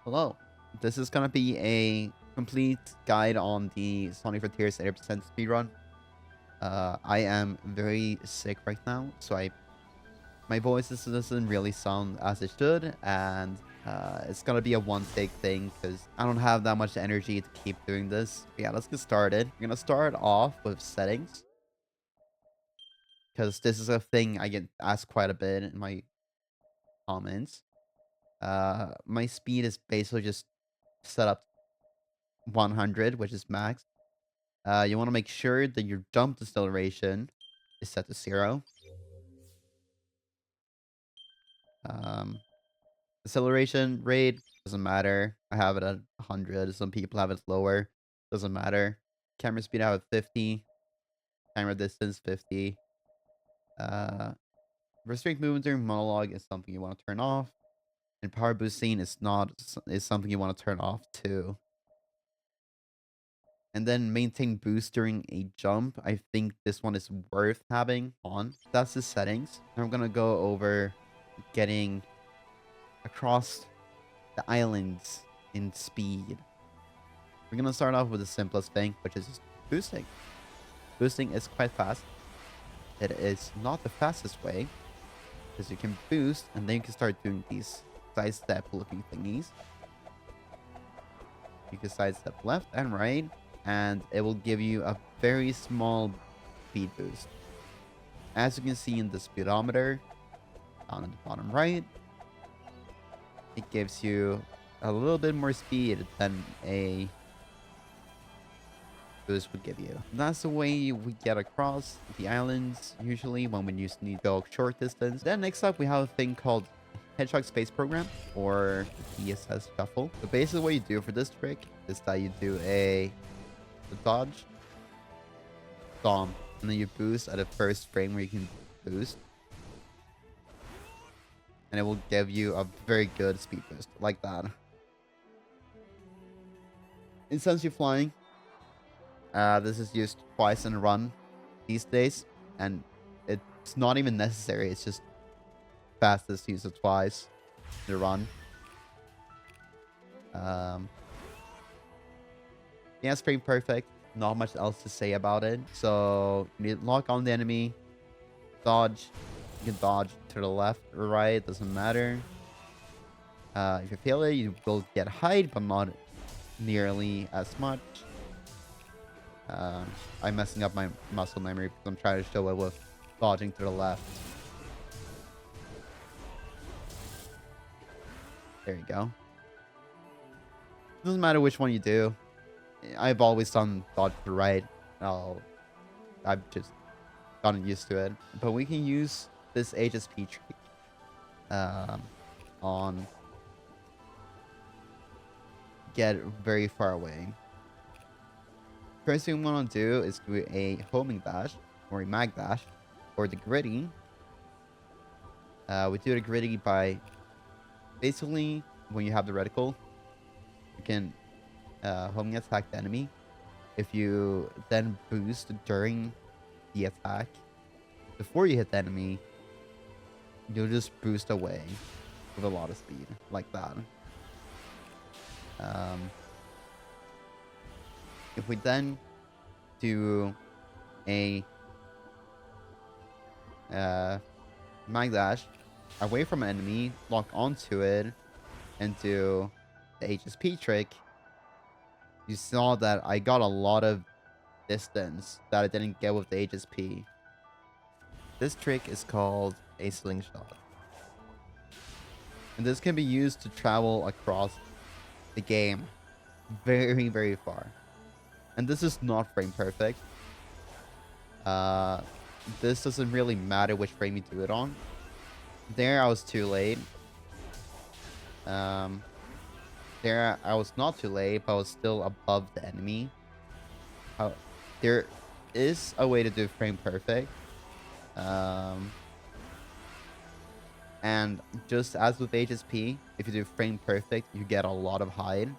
Hello. This is gonna be a complete guide on the Sonic Frontiers 80% speedrun. I am very sick right now, so my voice doesn't really sound as it should, and it's gonna be a one-take thing because I don't have that much energy to keep doing this. But yeah, let's get started. I'm gonna start off with settings because this is a thing I get asked quite a bit in my comments. My speed is basically just set up 100, which is max. You want to make sure that your jump deceleration is set to 0. Um, Acceleration rate doesn't matter. I have it at 100. Some people have it lower. Doesn't matter. Camera speed I have at 50. Camera distance 50. Uh, Restrict movement during monologue is something you want to turn off. And power boosting is something you want to turn off too. And then maintain boost during a jump. I think this one is worth having on. That's the settings. I'm gonna go over getting across the islands in speed. We're gonna start off with the simplest thing, which is just boosting. Boosting is quite fast. It is not the fastest way, because you can boost and then you can start doing these sidestep looking thingies. You can sidestep left and right, and it will give you a very small speed boost. As you can see in the speedometer, down in the bottom right, it gives you a little bit more speed than a boost would give you. That's the way we get across the islands, usually when we just need to go short distance. Then next up, we have a thing called Hedgehog Space Program, or ESS Shuffle. So basically what you do for this trick is that you do a dodge, stomp, and then you boost at the first frame where you can boost. And it will give you a very good speed boost, like that. It sends you flying. This is used twice in a run these days, and it's not even necessary. It's just fastest to use it twice in a run. Yeah, it's pretty perfect. Not much else to say about it. So you need to lock on the enemy, dodge. You can dodge to the left or right, doesn't matter. If you fail it, you will get hide, but not nearly as much. I'm messing up my muscle memory because I'm trying to show it with dodging to the left. There you go. Doesn't matter which one you do. I've always done dodge to the right. I've just gotten used to it. But we can use this HSP trick on get very far away. First thing we want to do is do a homing dash or a mag dash or the gritty. We do the gritty by basically when you have the reticle, you can homing attack the enemy. If you then boost during the attack before you hit the enemy, you'll just boost away with a lot of speed like that. If we then do a mag dash away from an enemy, lock onto it, and do the HSP trick, you saw that I got a lot of distance that I didn't get with the HSP. This trick is called a slingshot. And this can be used to travel across the game very, very far. And this is not frame perfect. This doesn't really matter which frame you do it on. There I was too late. There I was not too late, but I was still above the enemy. There is a way to do frame perfect. And just as with HSP, if you do frame perfect, you get a lot of hide.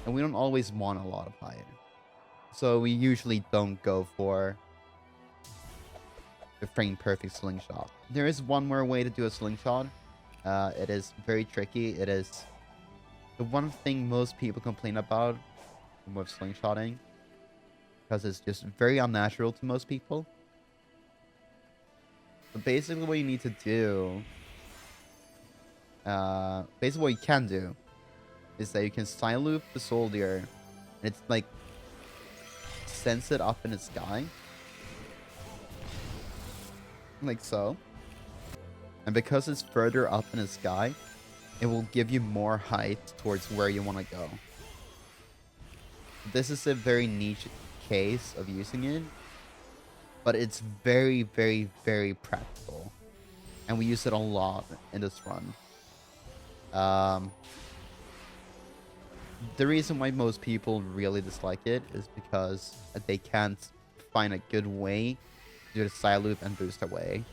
And we don't always want a lot of hide. So we usually don't go for the frame perfect slingshot. There is one more way to do a slingshot. It is very tricky. It is The one thing most people complain about with slingshotting, because it's just very unnatural to most people. But basically what you need to do, basically what you can do, is that you can side loop the soldier, and it's like, sends it up in the sky. Like so. And because it's further up in the sky, it will give you more height towards where you want to go. This is a very niche case of using it, but it's very, very, very practical. And we use it a lot in this run. The reason why most people really dislike it is because they can't find a good way to do the side loop and boost away.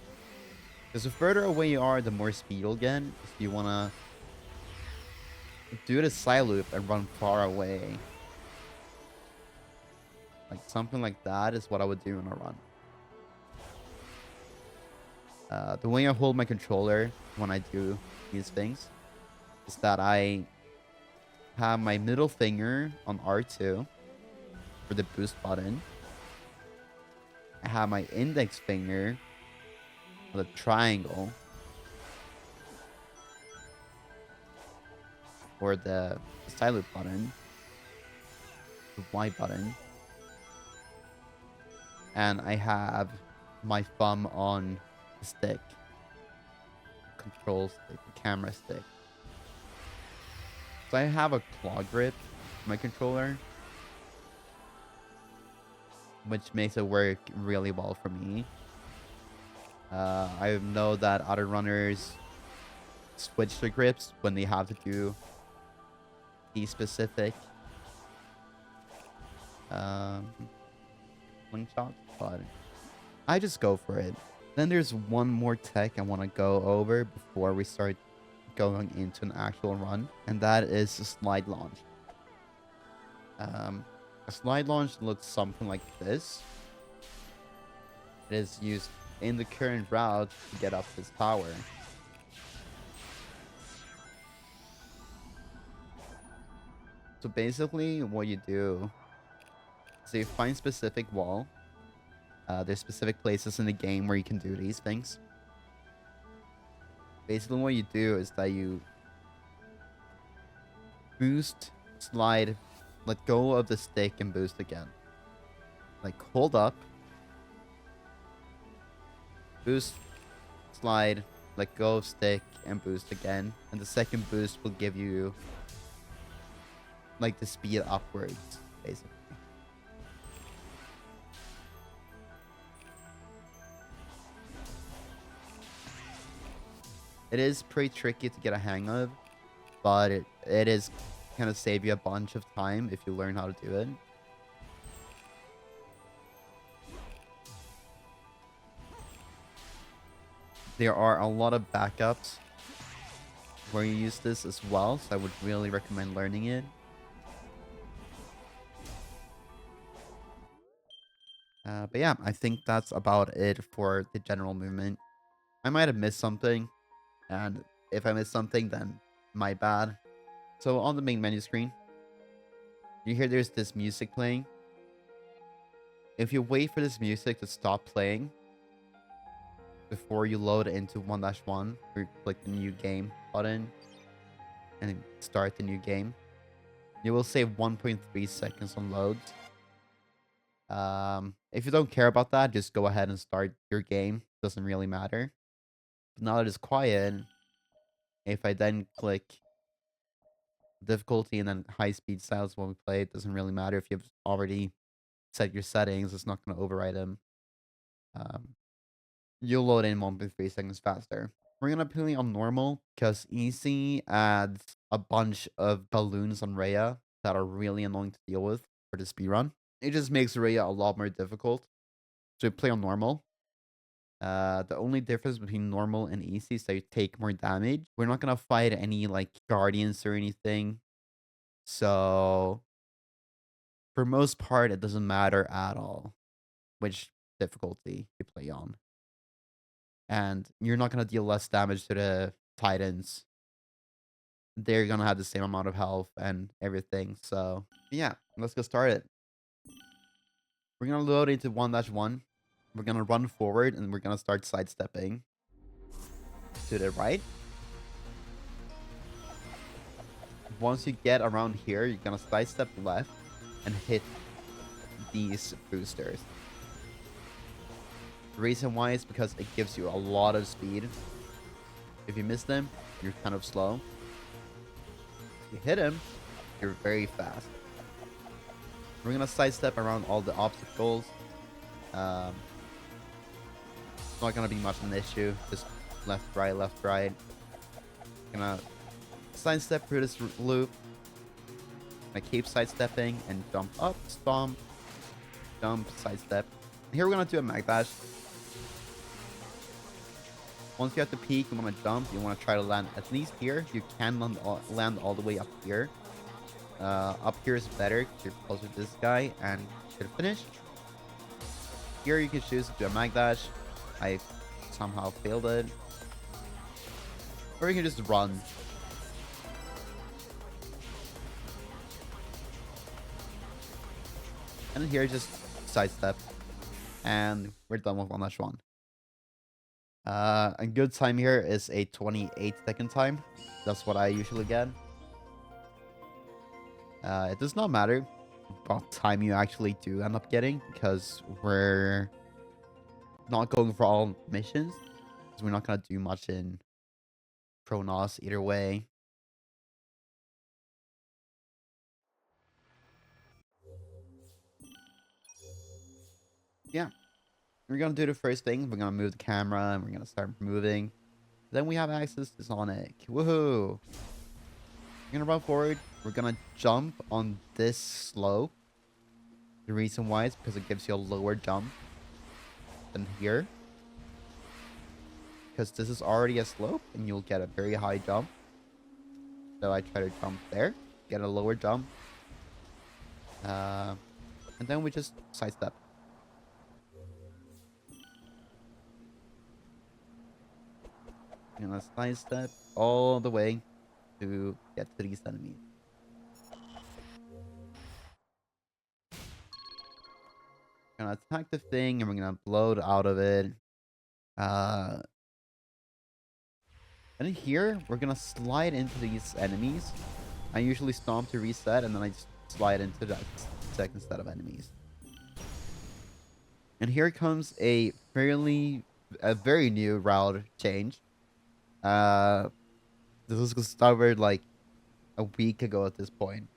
Because the further away you are, the more speed you'll get. If you want to do the side loop and run far away, like something like that is what I would do in a run. The way I hold my controller when I do these things is that I have my middle finger on R2 for the boost button. I have my index finger on the triangle for the side loop button, the Y button. And I have my thumb on the stick, control stick, the camera stick. So I have a claw grip for my controller, which makes it work really well for me. I know that other runners switch their grips when they have to do the specific slingshot, but I just go for it. Then there's one more tech I want to go over before we start going into an actual run, and that is a slide launch. A slide launch looks something like this. It is used in the current route to get up this tower. So basically what you do is you find specific wall. There's specific places in the game where you can do these things. Basically what you do is that you boost, slide, let go of the stick, and boost again. Like hold up, boost, slide, let go of stick, and boost again. And the second boost will give you like the speed upwards, basically. It is pretty tricky to get a hang of, but it is kind of save you a bunch of time if you learn how to do it. There are a lot of backups where you use this as well, so I would really recommend learning it. But yeah, I think that's about it for the general movement. I might have missed something, and if I missed something, then my bad. So on the main menu screen, you hear there's this music playing. If you wait for this music to stop playing before you load into 1-1, or you click the new game button and start the new game, you will save 1.3 seconds on load. If you don't care about that, just go ahead and start your game. Doesn't really matter. But now that it's quiet, if I then click difficulty and then high speed styles when we play, it doesn't really matter if you've already set your settings. It's not going to override them. You'll load in 1.3 seconds faster. We're going to play on normal because easy adds a bunch of balloons on Rhea that are really annoying to deal with for the speedrun. It just makes Rhea a lot more difficult. So we play on normal. The only difference between normal and easy is that you take more damage. We're not gonna fight any like guardians or anything. So for most part, it doesn't matter at all which difficulty you play on. And you're not gonna deal less damage to the titans they're gonna have the same amount of health and everything. So yeah, let's get started. We're gonna load into 1-1. We're gonna run forward and we're gonna start sidestepping to the right. Once you get around here, you're gonna sidestep left and hit these boosters. The reason why is because it gives you a lot of speed. If you miss them, you're kind of slow. If you hit them, you're very fast. We're gonna sidestep around all the obstacles. Um, it's not gonna be much of an issue. Just left, right, left, right. Gonna sidestep through this loop. Gonna keep sidestepping and jump up, stomp, jump, sidestep. And here we're gonna do a mag dash. Once you have the peak, you want to jump. You want to try to land at least here. You can land all the way up here. Up here is better because you're closer to this guy and should finish. Here you can choose to do a mag dash. I somehow failed it. Or you can just run. And then here just sidestep. And we're done with 1-1. A good time here is a 28-second time. That's what I usually get. It does not matter what time you actually do end up getting because we're not going for all missions. Because we're not going to do much in Kronos either way. Yeah. We're going to do the first thing. We're going to move the camera and we're going to start moving. Then we have access to Sonic. Woohoo! We're going to run forward. We're going to jump on this slope. The reason why is because it gives you a lower jump than here. Because this is already a slope and you'll get a very high jump. So I try to jump there, get a lower jump. And then we just sidestep. And let's sidestep all the way to get to these enemies. We're gonna attack the thing and we're gonna blow out of it. And here we're gonna slide into these enemies. I usually stomp to reset and then I just slide into that second set of enemies. And here comes a very new route change. This was discovered like a week ago at this point.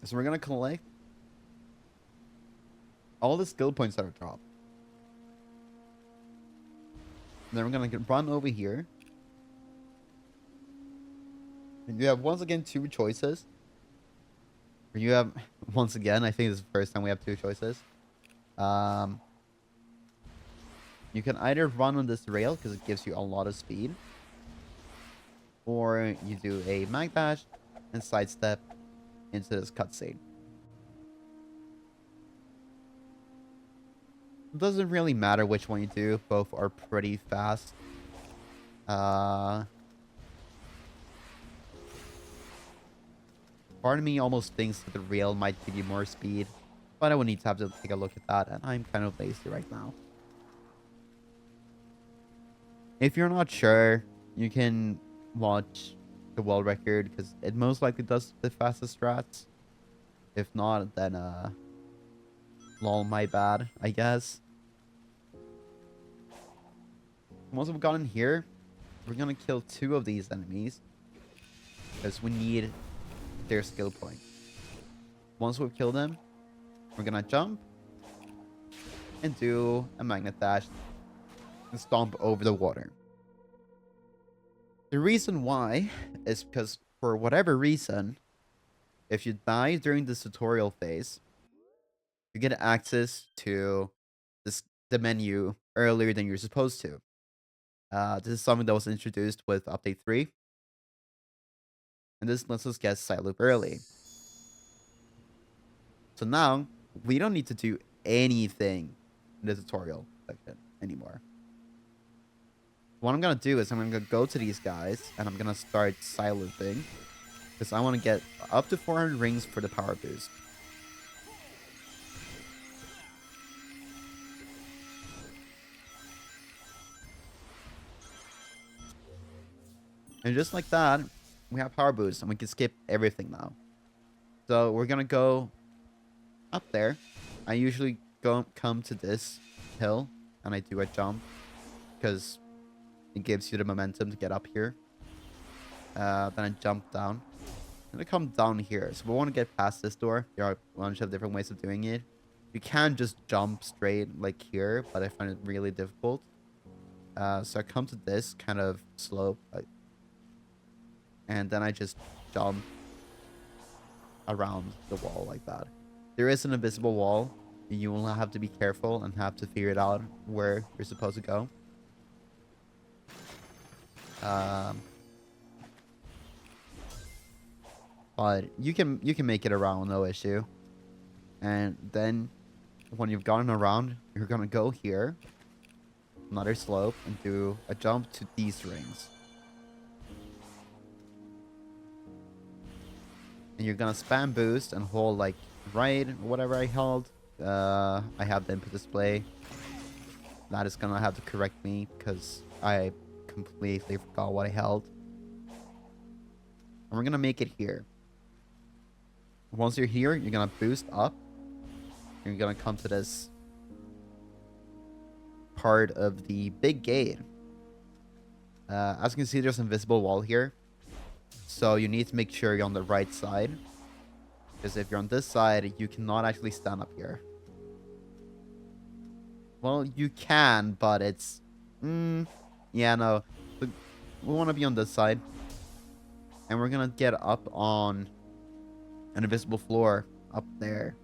So we're gonna collect all the skill points that are dropped. And then we're gonna run over here. And you have once again two choices. You have once again, I think this is the first time we have two choices. You can either run on this rail because it gives you a lot of speed, or you do a mag dash and sidestep into this cutscene. It doesn't really matter which one you do. Both are pretty fast. Part of me almost thinks that the rail might give you more speed, but I would need to have to take a look at that, and I'm kind of lazy right now. If you're not sure, you can watch the world record because it most likely does the fastest strats. If not, then lol, my bad, I guess. Once we've gotten here, we're gonna kill 2 of these enemies because we need their skill point. Once we've killed them, we're gonna jump and do a magnet dash and stomp over the water. The reason why is because for whatever reason, if you die during this tutorial phase, you get access to the menu earlier than you're supposed to. This is something that was introduced with update 3. And this lets us get side loop early. So now, we don't need to do anything in the tutorial section anymore. what I'm gonna do is I'm gonna go to these guys and I'm gonna start side looping because I want to get up to 400 rings for the power boost. And just like that, we have power boost and we can skip everything now. So we're gonna go up there. I usually come to this hill and I do a jump because it gives you the momentum to get up here. Then I jump down. I'm gonna come down here. So we want to get past this door. There are a bunch of different ways of doing it. You can just jump straight like here, but I find it really difficult. So I come to this kind of slope, and then I just jump around the wall like that. There is an invisible wall. You will have to be careful and have to figure it out where you're supposed to go. But you can make it around, no issue. And then when you've gotten around, you're gonna go here, another slope, and do a jump to these rings. And you're gonna spam boost and hold like right, whatever I held. I have the input display. That is gonna have to correct me because I completely forgot what I held. And we're gonna make it here. Once you're here, you're gonna boost up. You're gonna come to this part of the big gate. As you can see, there's an invisible wall here. So you need to make sure you're on the right side. Because if you're on this side, you cannot actually stand up here. Well, you can, but it's... yeah, no. But we want to be on this side. And we're going to get up on an invisible floor up there.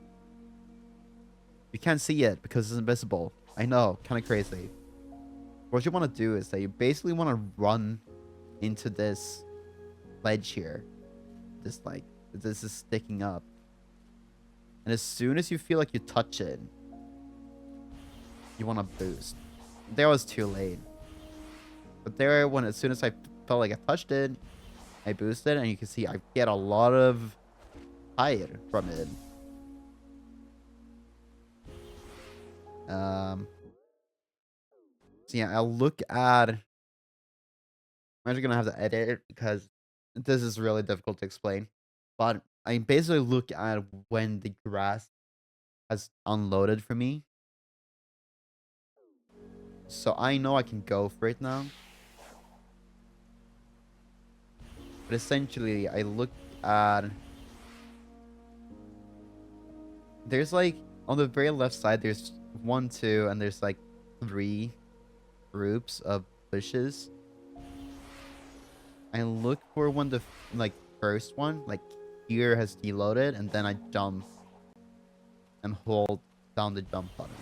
You can't see it because it's invisible. I know, kind of crazy. What you want to do is that you basically want to run into this ledge here. This is sticking up. And as soon as you feel like you touch it, you want to boost. There was too late. But there, as soon as I felt like I touched it, I boosted, and you can see I get a lot of height from it. So yeah, I'll look at... I'm actually gonna have to edit it because this is really difficult to explain. But I basically look at when the grass has unloaded for me. So I know I can go for it now. But essentially, I look at... There's like, on the very left side, there's 1, 2, and there's like 3 groups of bushes. I look for when the first one, like here, has deloaded, and then I jump and hold down the jump button.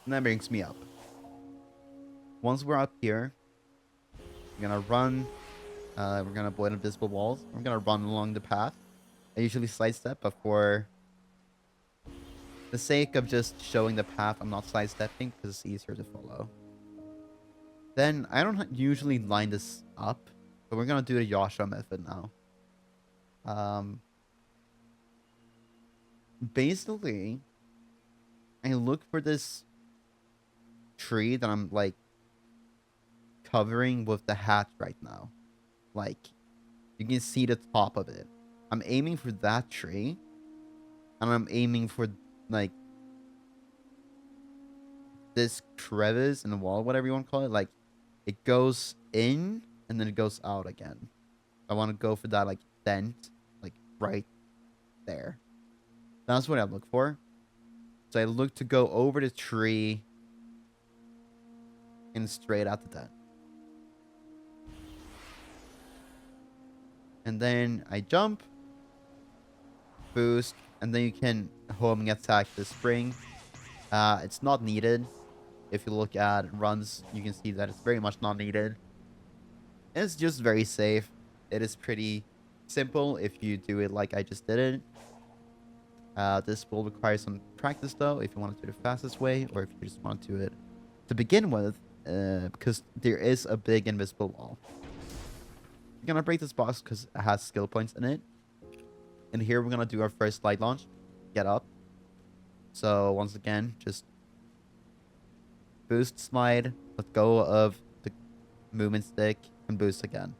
And that brings me up. Once we're up here, we're gonna run. We're gonna avoid invisible walls. We're gonna run along the path. I usually sidestep, but for the sake of just showing the path, I'm not sidestepping because it's easier to follow. Then I don't usually line this up, but we're gonna do the Joshua method now. Basically, I look for this tree that I'm like covering with the hat right now. Like, you can see the top of it. I'm aiming for that tree, and I'm aiming for like this crevice in the wall, whatever you want to call it. Like, it goes in and then it goes out again. I want to go for that like dent, like right there. That's what I look for. So I look to go over the tree and straight at the dent. And then I jump, boost, and then you can homing attack the spring. It's not needed. If you look at runs, you can see that it's very much not needed. It's just very safe. It is pretty simple if you do it like I just did it. This will require some practice though, if you want to do the fastest way, or if you just want to do it to begin with, because there is a big invisible wall. We're gonna break this box because it has skill points in it. And here we're gonna do our first slide launch. Get up. So once again, just boost, slide, let go of the movement stick, and boost again.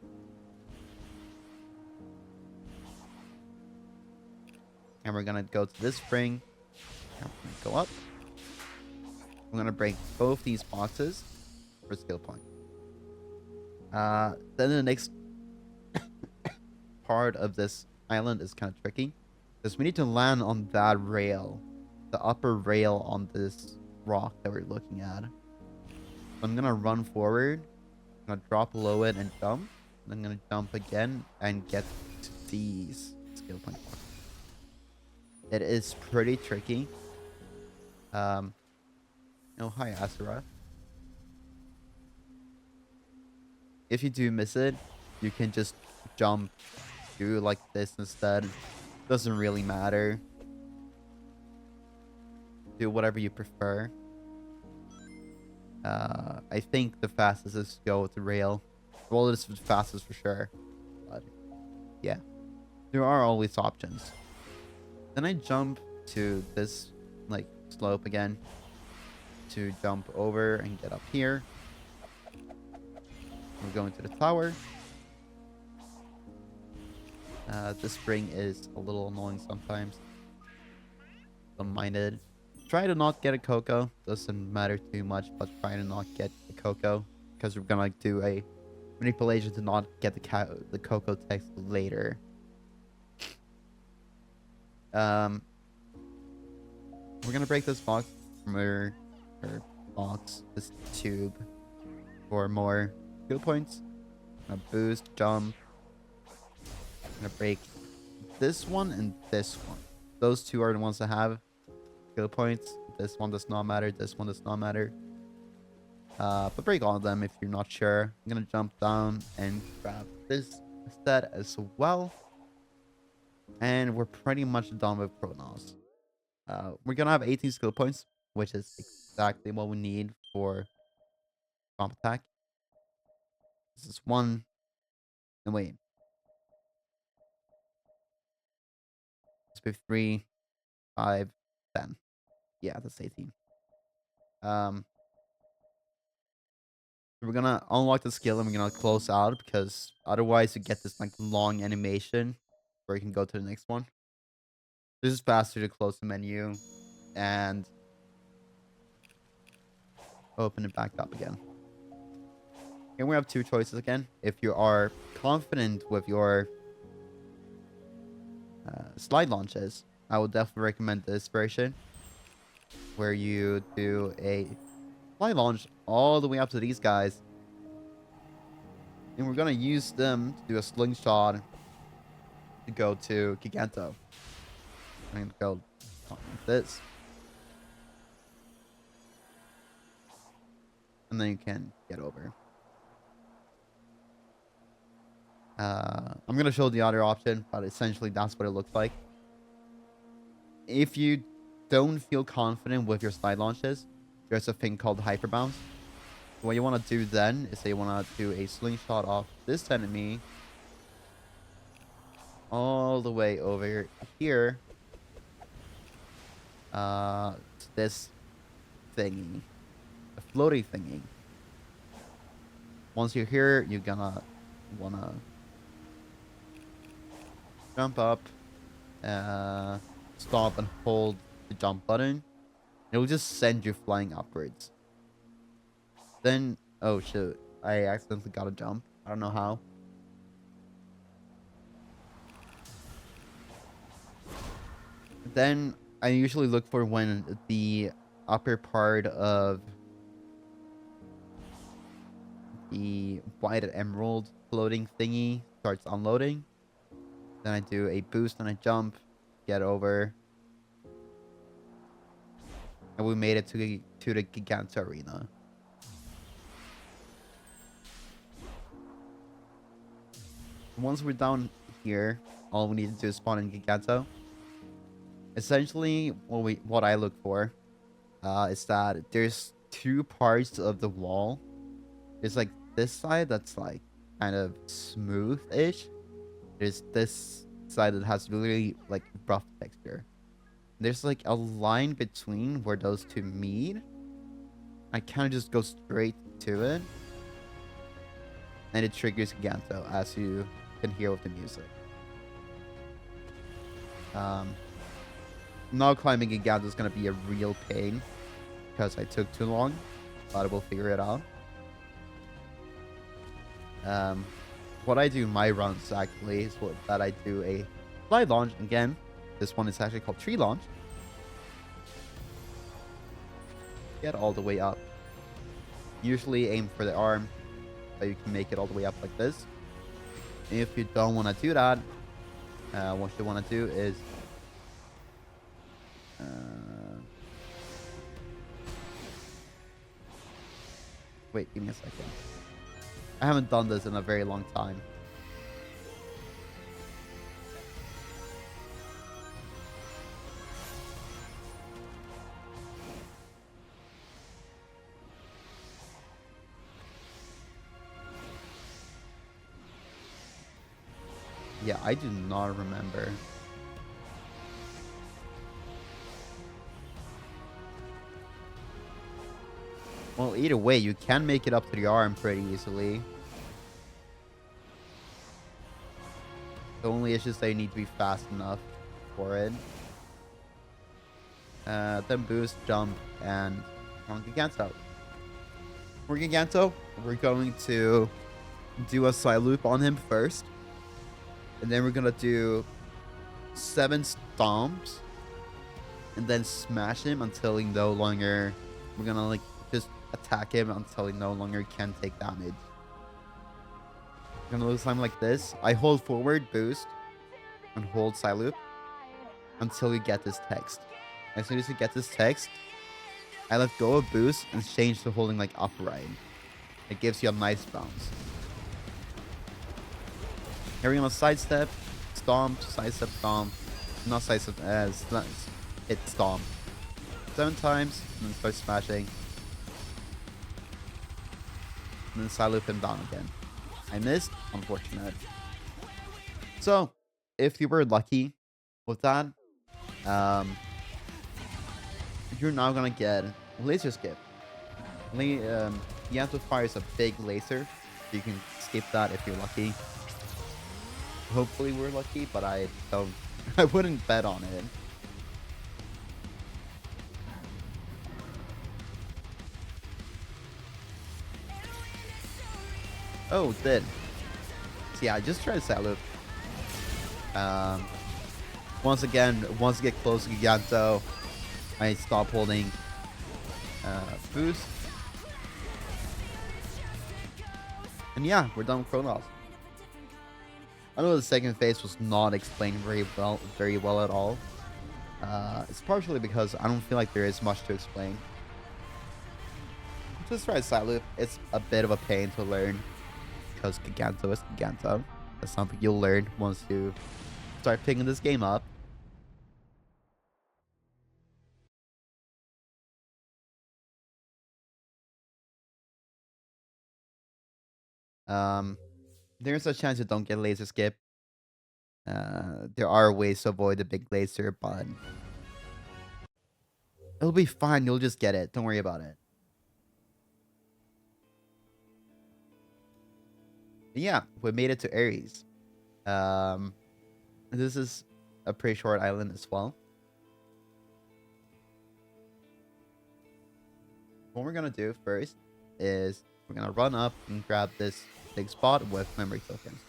And we're gonna go to this spring. And we're gonna go up. I'm gonna break both these boxes for skill point. Then the next part of this island is kind of tricky, because we need to land on that rail, the upper rail on this rock that we're looking at. So I'm gonna run forward, I'm gonna drop below it and jump. And I'm gonna jump again and get to these skill point blocks. It is pretty tricky. Oh, hi, Asura. If you do miss it, you can just jump through like this instead. Doesn't really matter. Do whatever you prefer. I think the fastest is to go with the rail. Well, it's the fastest for sure. But yeah, there are always options. Then I jump to this like slope again to jump over and get up here. We're going to the tower. This spring is a little annoying sometimes. Don't mind it. Try to not get a Coco. Doesn't matter too much, but try to not get a Coco, because we're gonna do a manipulation to not get the Coco text later. We're gonna break this box this tube for more skill points. I'm gonna boost, jump. I'm gonna break this one and this one. Those two are the ones that have skill points. This one does not matter. This one does not matter. But break all of them if you're not sure. I'm gonna jump down and grab this instead as well. And we're pretty much done with Chronos. We're gonna have 18 skill points, which is exactly what we need for comp attack. This is 1. No, wait. This be 3, 5, 10. Yeah, that's 18. We're gonna unlock the skill and we're gonna close out, because otherwise you get this like long animation where you can go to the next one. This is faster to close the menu and open it back up again. And we have 2 choices again. If you are confident with your slide launches, I would definitely recommend this version, where you do a slide launch all the way up to these guys. And we're gonna use them to do a slingshot to go to Giganto. I'm gonna go like this. And then you can get over. I'm gonna show the other option, but essentially that's what it looks like. If you don't feel confident with your slide launches, there's a thing called hyper bounce. What you want to do then is you want to do a slingshot off this enemy all the way over here to this thingy, a floaty thingy. Once you're here, you're gonna wanna jump up, stop and hold the jump button. It will just send you flying upwards. Then, oh shoot, I accidentally got a jump. I don't know how. Then I usually look for when the upper part of the white emerald floating thingy starts unloading. Then I do a boost and a jump, get over. And we made it to the Giganta Arena. Once we're down here, all we need to do is spawn in Giganto. Essentially, what I look for is that there's two parts of the wall. There's like this side that's like kind of smooth-ish. There's this side that has really like rough texture. There's like a line between where those two meet. I kind of just go straight to it. And it triggers Giganto, as you can hear with the music. Now climbing Giganto is going to be a real pain, because I took too long, but we'll figure it out. What I do in my runs, actually, is that I do a slide launch. Again, this one is actually called tree launch. Get all the way up. Usually aim for the arm, so you can make it all the way up like this. If you don't want to do that, what you want to do is wait, give me a second. I haven't done this in a very long time. Yeah, I do not remember. Well, either way, you can make it up to the arm pretty easily. The only issue is that you need to be fast enough for it. Then boost, jump, and on Giganto. For Giganto, we're going to do a side loop on him first. And then we're going to do 7 stomps. And then smash him until he no longer... We're going to like just attack him until he no longer can take damage. We're going to lose time like this. I hold forward, boost, and hold side loop until we get this text. As soon as we get this text, I let go of boost and change to holding like upright. It gives you a nice bounce. Here we're gonna sidestep, stomp, sidestep, stomp. Not sidestep, hit stomp. 7 times, and then start smashing. And then side loop him down again. I missed, unfortunate. So, if you were lucky with that, you're now gonna get laser skip. Yanto fires a big laser. You can skip that if you're lucky. Hopefully we're lucky, but I don't. I wouldn't bet on it. Oh, it did. So yeah, just try to side loop. Once again, once you get close to Giganto, I stop holding boost. And yeah, we're done with Chronos. I know the second phase was not explained very well at all. It's partially because I don't feel like there is much to explain. Just try side loop. It's a bit of a pain to learn because Giganto is Giganto. That's something you'll learn once you start picking this game up. There's a chance you don't get laser skip. There are ways to avoid the big laser, but it'll be fine. You'll just get it. Don't worry about it. But yeah, we made it to Ares. This is a pretty short island as well. What we're gonna do first is we're gonna run up and grab this big spot with memory tokens.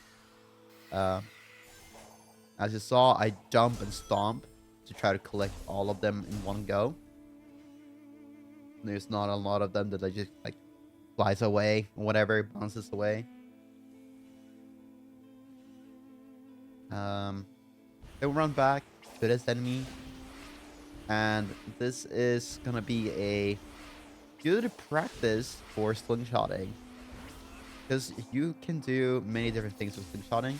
As you saw, I jump and stomp to try to collect all of them in one go. There's not a lot of them that I just like flies away or whatever, bounces away. Then we'll run back to this enemy, and this is gonna be a good practice for slingshotting. Because you can do many different things with slingshotting.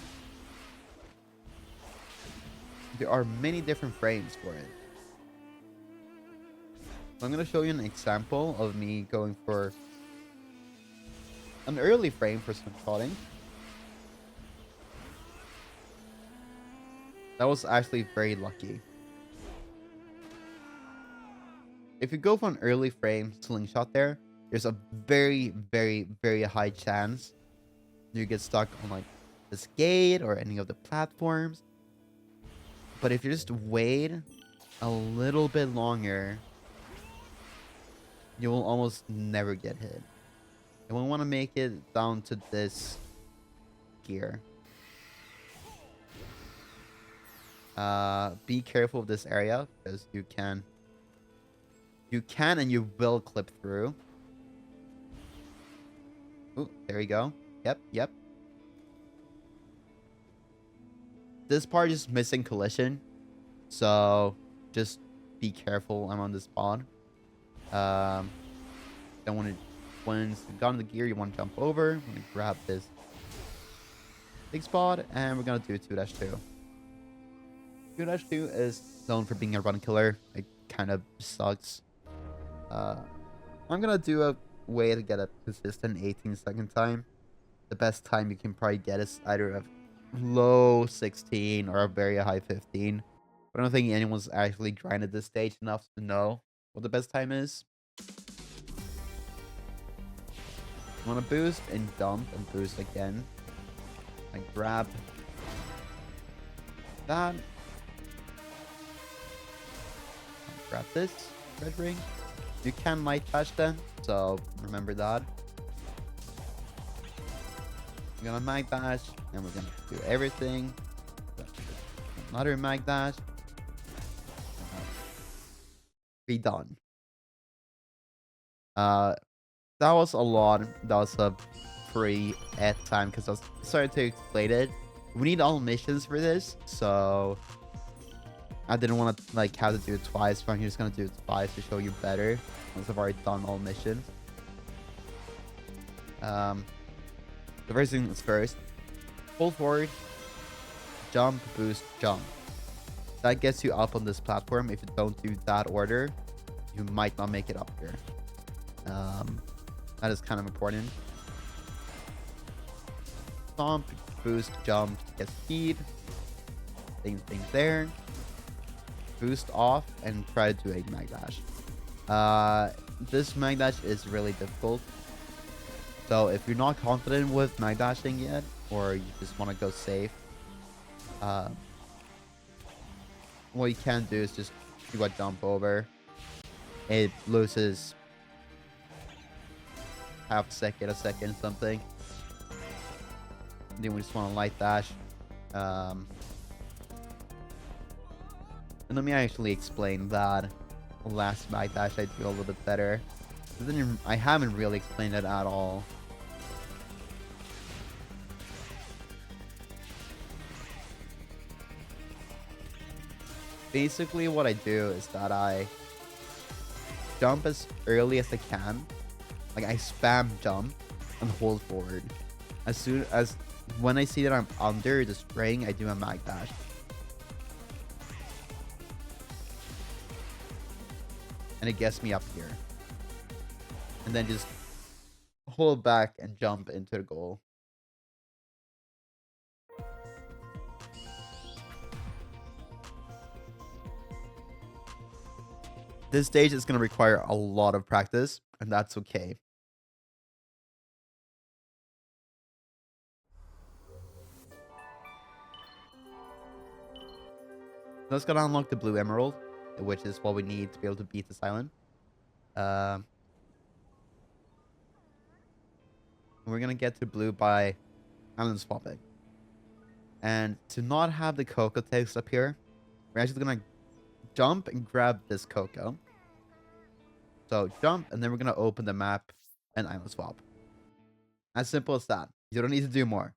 There are many different frames for it. So I'm going to show you an example of me going for an early frame for slingshotting. That was actually very lucky. If you go for an early frame slingshot there, there's a very, very, very high chance you get stuck on like this gate or any of the platforms. But if you just wait a little bit longer, you will almost never get hit. And we want to make it down to this gear. Be careful of this area because you can and you will clip through. Oh, there you go. Yep. This part is missing collision, so just be careful. I'm on this spot. Then once you got in the gear, you want to jump over. I'm gonna grab this big spot, and we're gonna do 2-2. 2-2 is known for being a run killer. It kind of sucks. I'm gonna do a way to get a consistent 18-second time. The best time you can probably get is either a low 16 or a very high 15. But I don't think anyone's actually grinded this stage enough to know what the best time is. You want to boost and dump and boost again. I grab that. Grab this red ring. You can light dash then, so remember that. We're gonna mag dash, and we're gonna do everything. Another mag dash. Be done. That was a lot. That was a free at time because I was starting to explain it. We need all missions for this, so I didn't want to like have to do it twice, but I'm just gonna do it twice to show you better once I've already done all missions. The first thing is first, pull forward, jump, boost, jump. That gets you up on this platform. If you don't do that order, you might not make it up here. That is kind of important. Stomp, boost, jump, get speed. Things there. Boost off and try to do a mag dash. This mag dash is really difficult. So if you're not confident with mag dashing yet, or you just want to go safe, what you can do is just do a jump over. It loses half a second, something. Then we just want to light dash. And let me actually explain that last mag dash I do a little bit better. I haven't really explained it at all. Basically what I do is that I jump as early as I can. Like I spam jump and hold forward. As soon as when I see that I'm under the spring, I do a mag dash. And it gets me up here. And then just hold back and jump into the goal. This stage is going to require a lot of practice, and that's okay. That's going to unlock the blue emerald, which is what we need to be able to beat this island. We're going to get to blue by island swapping. And to not have the cocoa text up here, we're actually going to jump and grab this cocoa. So jump, and then we're going to open the map and island swap. As simple as that. You don't need to do more.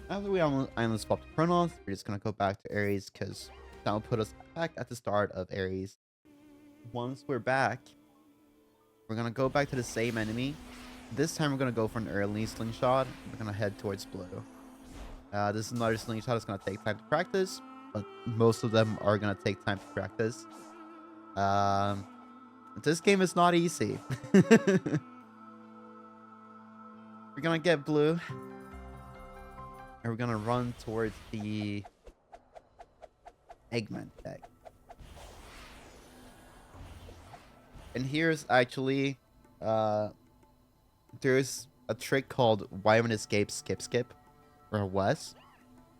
After we island swap to Chronos, we're just going to go back to Ares because that will put us back at the start of Ares. once we're back, we're gonna go back to the same enemy. This time we're gonna go for an early slingshot. We're gonna head towards blue. This is another slingshot. It's gonna take time to practice, but most of them are gonna take time to practice. This game is not easy. We're gonna get blue, and we're gonna run towards the Eggman deck. And here's actually, there's a trick called Wyvern Escape Skip Skip, or Wes,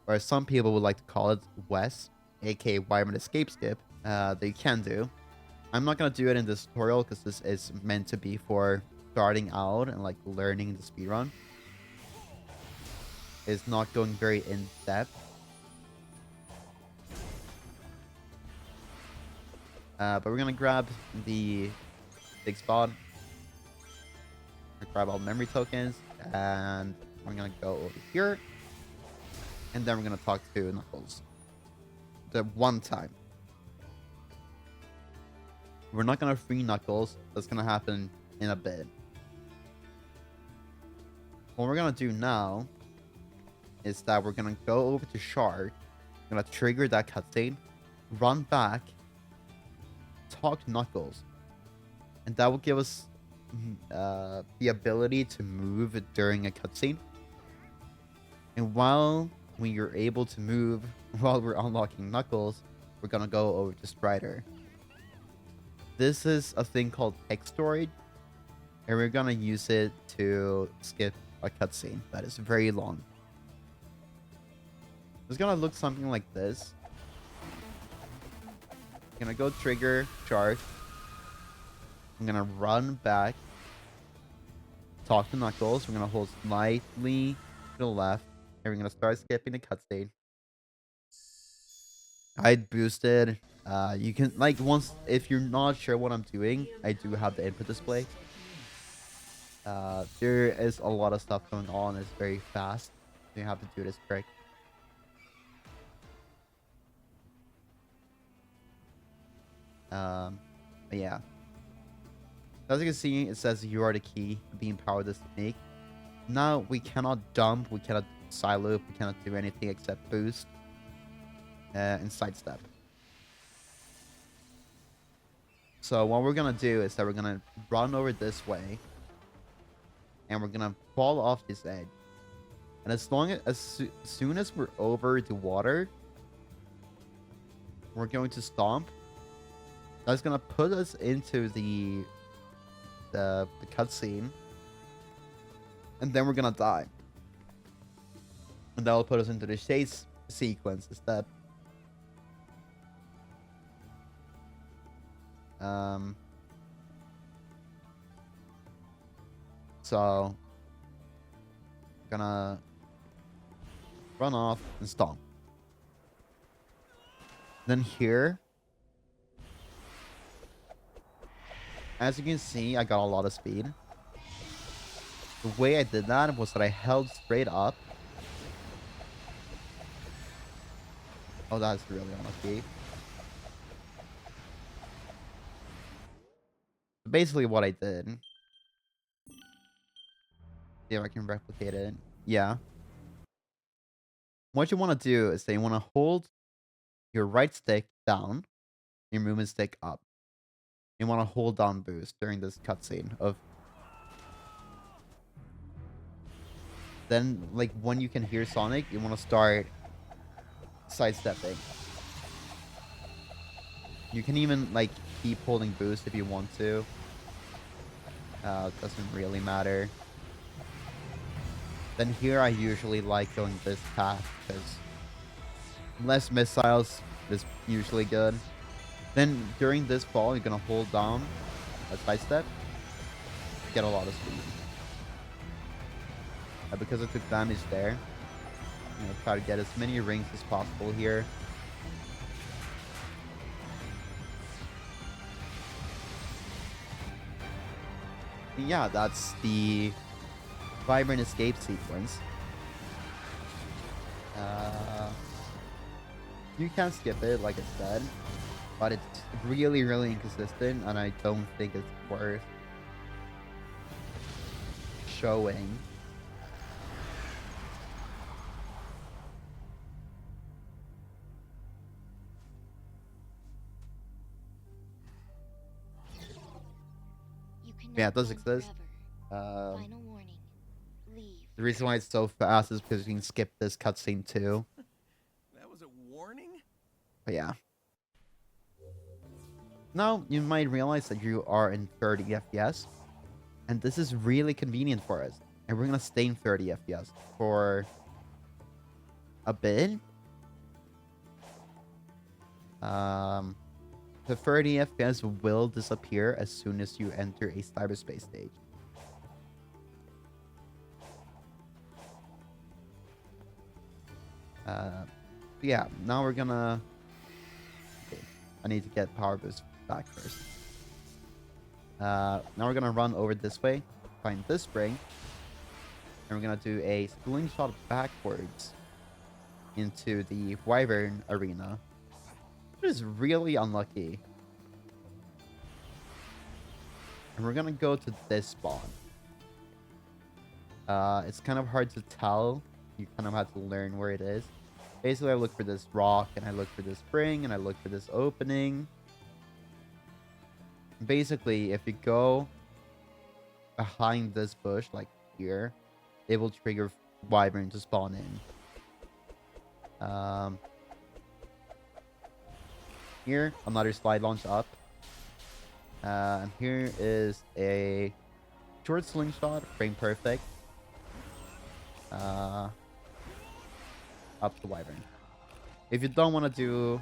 or some people would like to call it Wes, aka Wyvern Escape Skip, that you can do. I'm not gonna do it in this tutorial because this is meant to be for starting out and like learning the speedrun. It's not going very in depth. But we're gonna grab the big spot. Grab all memory tokens, and we're gonna go over here, and then we're gonna talk to Knuckles. The one time. We're not gonna free Knuckles. That's gonna happen in a bit. What we're gonna do now is that we're gonna go over to Shard. We're gonna trigger that cutscene, run back, talk to Knuckles, and that will give us the ability to move during a cutscene. And while we are able to move while we're unlocking Knuckles, we're gonna go over to Strider. This is a thing called text storage, and we're gonna use it to skip a cutscene that is very long. It's gonna look something like this. I'm gonna go trigger Shard. I'm gonna run back, talk to Knuckles. We're gonna hold slightly to the left, and we're gonna start skipping the cutscene. I boosted. You can once if you're not sure what I'm doing, I do have the input display. There is a lot of stuff going on. It's very fast. You have to do this trick. But yeah. As you can see, it says you are the key to being powered this technique. Now we cannot dump, we cannot side loop, we cannot do anything except boost and sidestep. So what we're gonna do is that we're gonna run over this way, and we're gonna fall off this edge. And as soon as we're over the water, we're going to stomp. That's gonna put us into the cutscene, and then we're gonna die, and that will put us into the chase sequence instead. So gonna run off and stomp. Then here, as you can see, I got a lot of speed. The way I did that was that I held straight up. Oh, that's really unlucky. Basically what I did. See if I can replicate it. Yeah. What you want to do is that you want to hold your right stick down, your movement stick up. You want to hold down boost during this cutscene of. Then, like, when you can hear Sonic, you want to start sidestepping. You can even, like, keep holding boost if you want to. It doesn't really matter. Then here I usually like going this path because less missiles is usually good. Then during this fall, you're gonna hold down a sidestep, get a lot of speed. Because I took damage there, I'm gonna try to get as many rings as possible here. And yeah, that's the Vibrant Escape sequence. You can skip it, like I said. but it's really, really inconsistent, and I don't think it's worth showing. You Yeah, cannot it does run exist. forever. Um, Final warning. Leave. the reason why it's so fast is because you can skip this cutscene too. That was a warning? But yeah. Now, you might realize that you are in 30 FPS, and this is really convenient for us. And we're gonna stay in 30 FPS for a bit. Um, the 30 FPS will disappear as soon as you enter a cyberspace stage. Yeah, now we're gonna... Okay, I need to get power boost back first. Now we're gonna run over this way, find this spring, and we're gonna do a slingshot backwards into the Wyvern arena. It is really unlucky. And we're gonna go to this spawn. It's kind of hard to tell. You kind of have to learn where it is. Basically, I look for this rock, and I look for this spring, and I look for this opening. Basically, if you go behind this bush, like here, it will trigger Wyvern to spawn in. Here, another slide launch up. And here is a short slingshot, frame perfect. Up to Wyvern. If you don't want to do...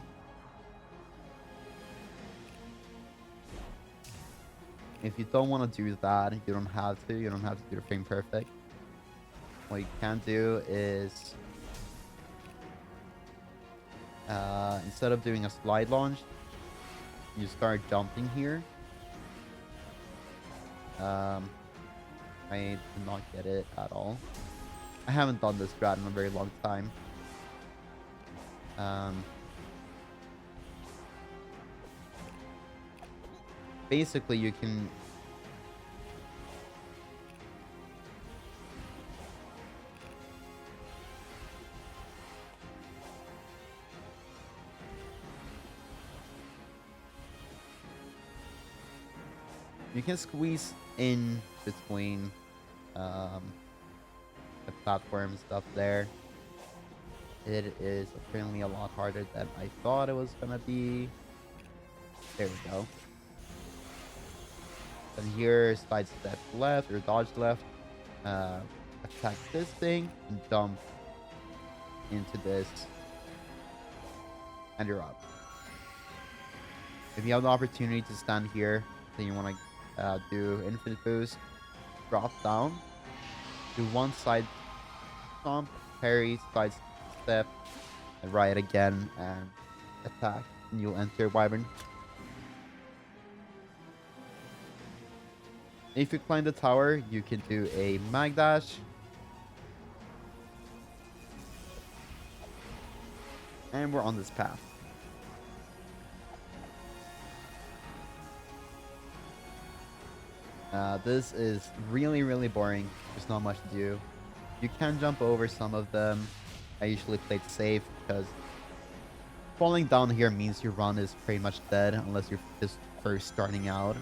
If you don't want to do that, you don't have to. You don't have to do the frame perfect. What you can do is... instead of doing a slide launch, you start jumping here. I did not get it at all. I haven't done this strat in a very long time. Basically, you can... You can squeeze in between the platform stuff there. It is apparently a lot harder than I thought it was gonna be. There we go. And here, side step left or dodge left. Attack this thing and jump into this. And you're up. If you have the opportunity to stand here, then you want to do infinite boost, drop down, do one side stomp, parry, side step, and right again, and attack, and you'll enter Wyvern. If you climb the tower, you can do a mag dash. And we're on this path. This is really, really boring. There's not much to do. You can jump over some of them. I usually play it safe because falling down here means your run is pretty much dead unless you're just first starting out.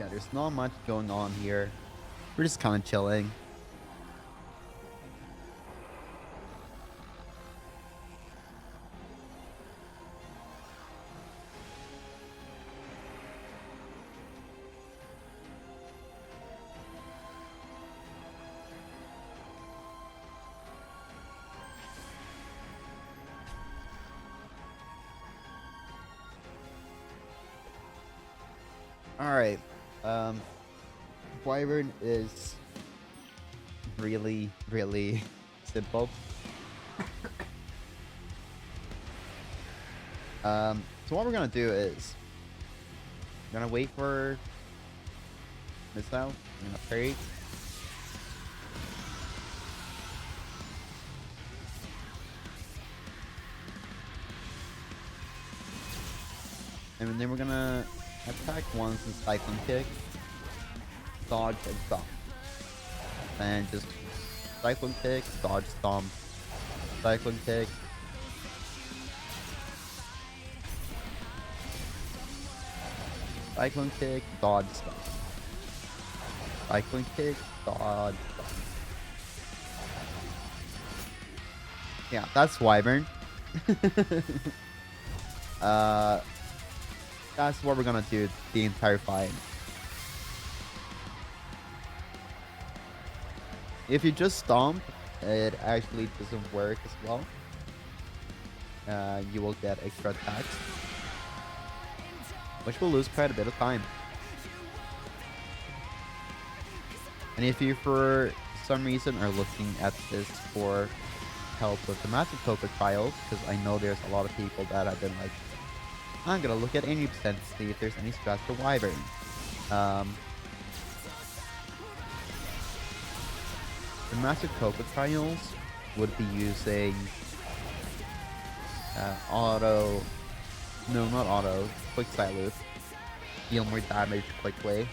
Yeah, there's not much going on here. We're just kind of chilling. Alright. Wyvern is really, really simple. So what we're gonna do is we're gonna wait for missile. I'm gonna parry. And then we're gonna attack once and cyclone kick, dodge and stomp. And just cyclone kick, dodge, stomp, cyclone kick. Cyclone kick, dodge, stomp. Cyclone kick, dodge, stomp. Yeah, that's Wyvern. uh, that's what we're gonna do the entire fight. If you just stomp, it actually doesn't work as well. You will get extra attacks, which will lose quite a bit of time. And if you, for some reason, are looking at this for help with the Massive Poker trials, because I know there's a lot of people that have been like, I'm gonna look at 80% to see if there's any strats for Wyvern. The Massive Cocoa Trials would be using auto, no, not auto, quick side loop, deal more damage quickly,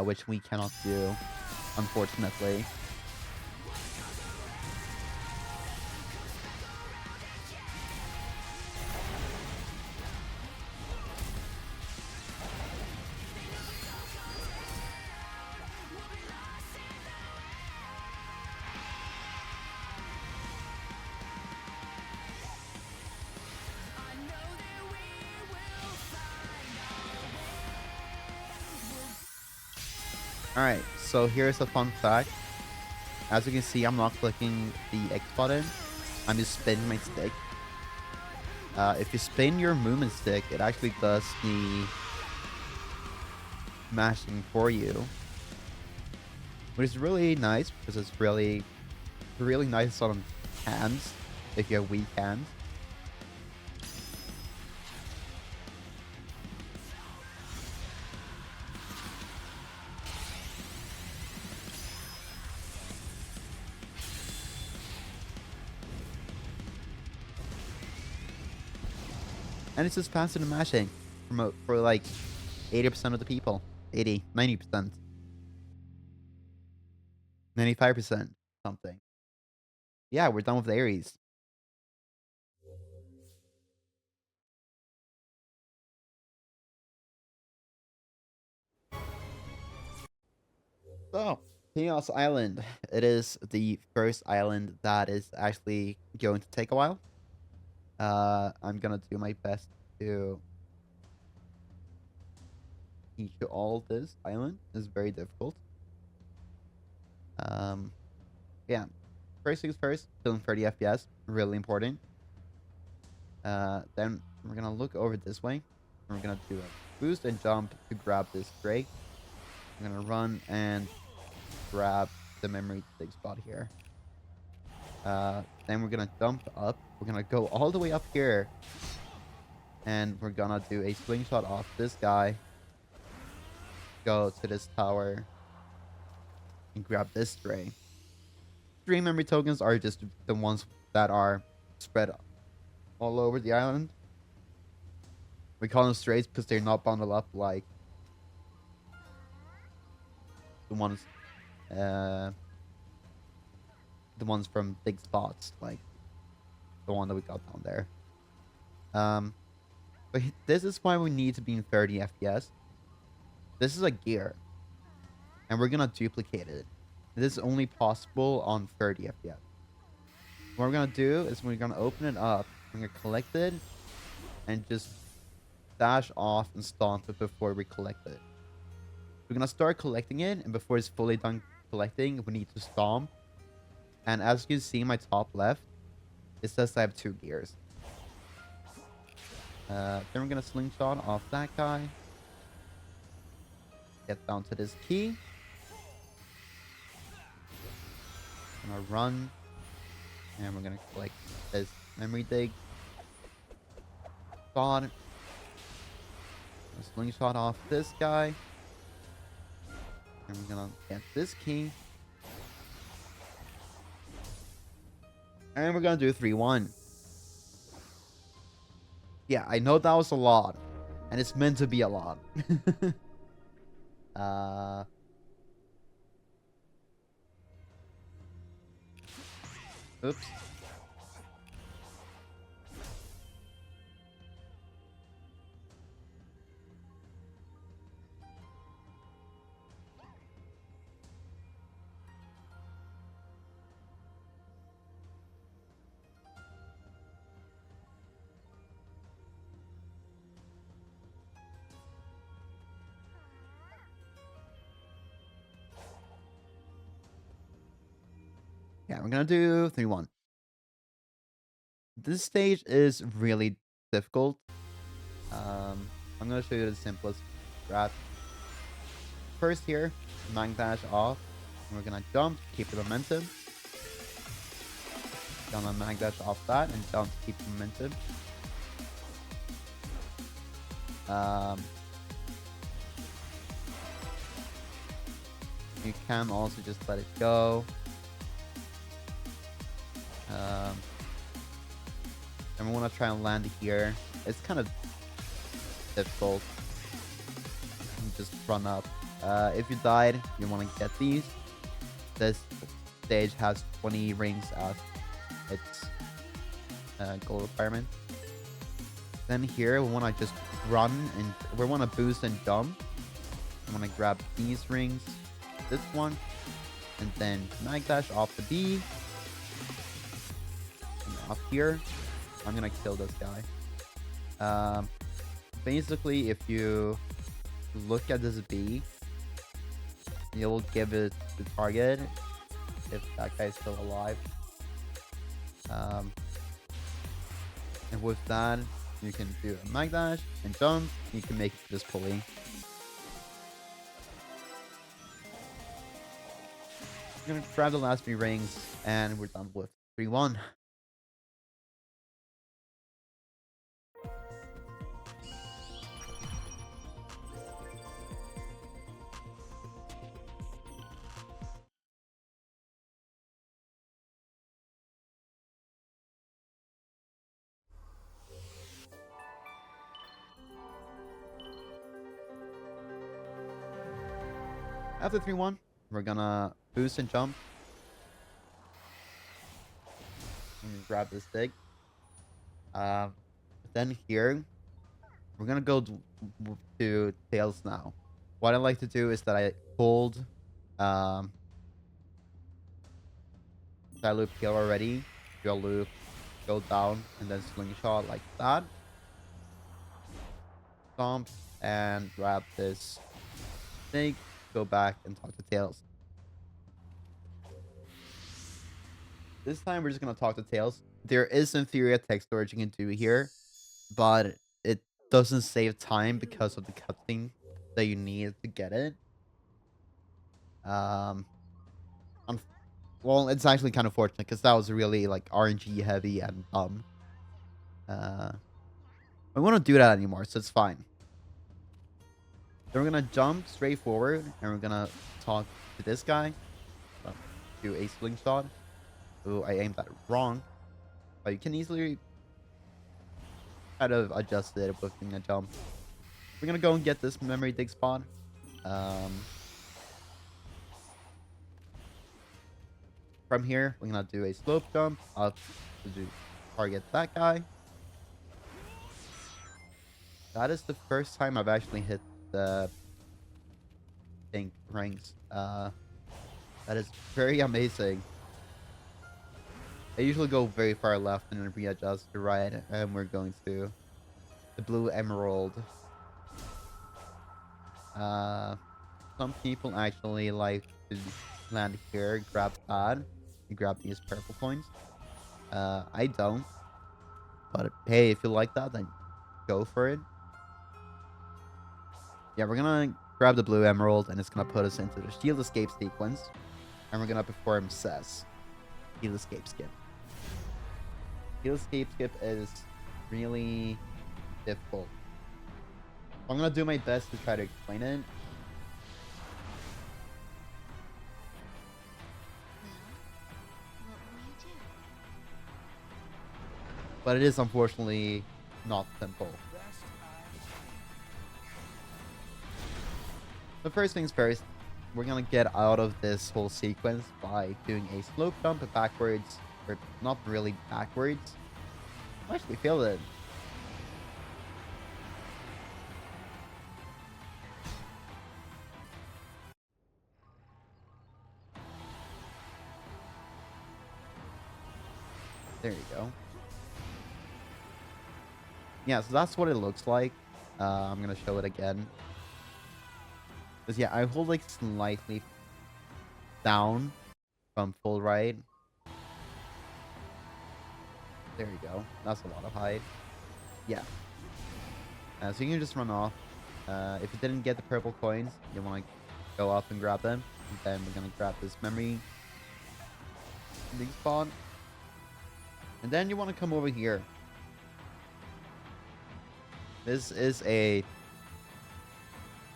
which we cannot do, unfortunately. Alright, so here's a fun fact. As you can see, I'm not clicking the X button. I'm just spinning my stick. If you spin your movement stick, it actually does the mashing for you. Which is really nice, because it's really nice on hands, if you have weak hands. And it's just faster than mashing for like 80% of the people. 80, 90%. 95%, something. Yeah, we're done with the Ares. So, Chaos Island. It is the first island that is actually going to take a while. I'm gonna do my best to teach you all this island. It's very difficult. Yeah. First things first, feeling 30 FPS, really important. Then we're gonna look over this way. And we're gonna do a boost and jump to grab this Drake. I'm gonna run and grab the memory dig spot here. Then we're gonna jump up. We're gonna go all the way up here. And we're gonna do a slingshot off this guy. Go to this tower. And grab this stray. Stray memory tokens are just the ones that are spread all over the island. We call them strays because they're not bundled up like the ones from big spots, like the one that we got down there. But this is why we need to be in 30 FPS. This is a gear, and we're gonna duplicate it. This is only possible on 30 FPS. What we're gonna do is we're gonna open it up, we're gonna collect it, and just dash off and stomp it before we collect it. We're gonna start collecting it, and before it's fully done collecting, we need to stomp. And as you can see in my top left, it says I have 2 gears. Then we're gonna slingshot off that guy. Get down to this key. gonna run. And we're gonna collect this memory dig. Spot. Slingshot off this guy. And we're gonna get this key. And we're gonna do 3-1. Yeah, I know that was a lot. And it's meant to be a lot. uh... Oops. Yeah, we're gonna do 3-1. This stage is really difficult. I'm gonna show you the simplest strat. First here, mag dash off. And we're gonna jump, keep the momentum. Gonna mag dash off that and jump, keep the momentum. You can also just let it go. And we want to try and land here. It's kind of difficult. You just run up. If you died, you want to get these. This stage has 20 rings as its goal requirement. Then here, we want to just run and we want to boost and jump. I want to grab these rings, this one, and then mag dash off the B. And up here, I'm gonna kill this guy. Basically, if you look at this B, you'll give it the target if that guy's still alive. And with that, you can do a mag dash and jump. You can make this pulley. I'm gonna grab the last 3 rings, and we're done with 3-1. After 3-1, we're gonna boost and jump. And grab this dig. Then here, we're gonna go to tails now. What I like to do is that I hold that loop here already. Do a loop, go down, and then slingshot like that. Stomp and grab this dig. Go back and talk to Tails. This time we're just gonna talk to Tails. There is in theory a text storage you can do here, but it doesn't save time because of the cutscene that you need to get it. Well, it's actually kind of fortunate because that was really like RNG heavy and dumb. I won't do that anymore, so it's fine. Then we're gonna jump straight forward and we're gonna talk to this guy. Do a slingshot. Ooh, I aimed that wrong. But you can easily kind of adjust it with a jump. We're gonna go and get this memory dig spot. From here, we're gonna do a slope jump up to target that guy. That is the first time I've actually hit the pink rings. That is very amazing. I usually go very far left and then readjust to right, and we're going to the blue emerald. Some people actually like to land here, grab that, and grab these purple coins. I don't. But hey, if you like that, then go for it. Yeah, we're gonna grab the blue emerald, and it's gonna put us into the shield escape sequence. And we're gonna perform Cess. heal escape skip. Heal escape skip is really difficult. I'm gonna do my best to try to explain it. Well, what will you do? But it is unfortunately not simple. Best I The first things first, we're gonna get out of this whole sequence by doing a slope jump backwards, or not really backwards. I actually failed it. There you go. Yeah, so that's what it looks like. I'm gonna show it again. Because yeah, I hold like slightly down from full right. There you go. That's a lot of height. Yeah. So you can just run off. If you didn't get the purple coins, you want to go up and grab them. And then we're gonna grab this memory big spot. And then you want to come over here. This is a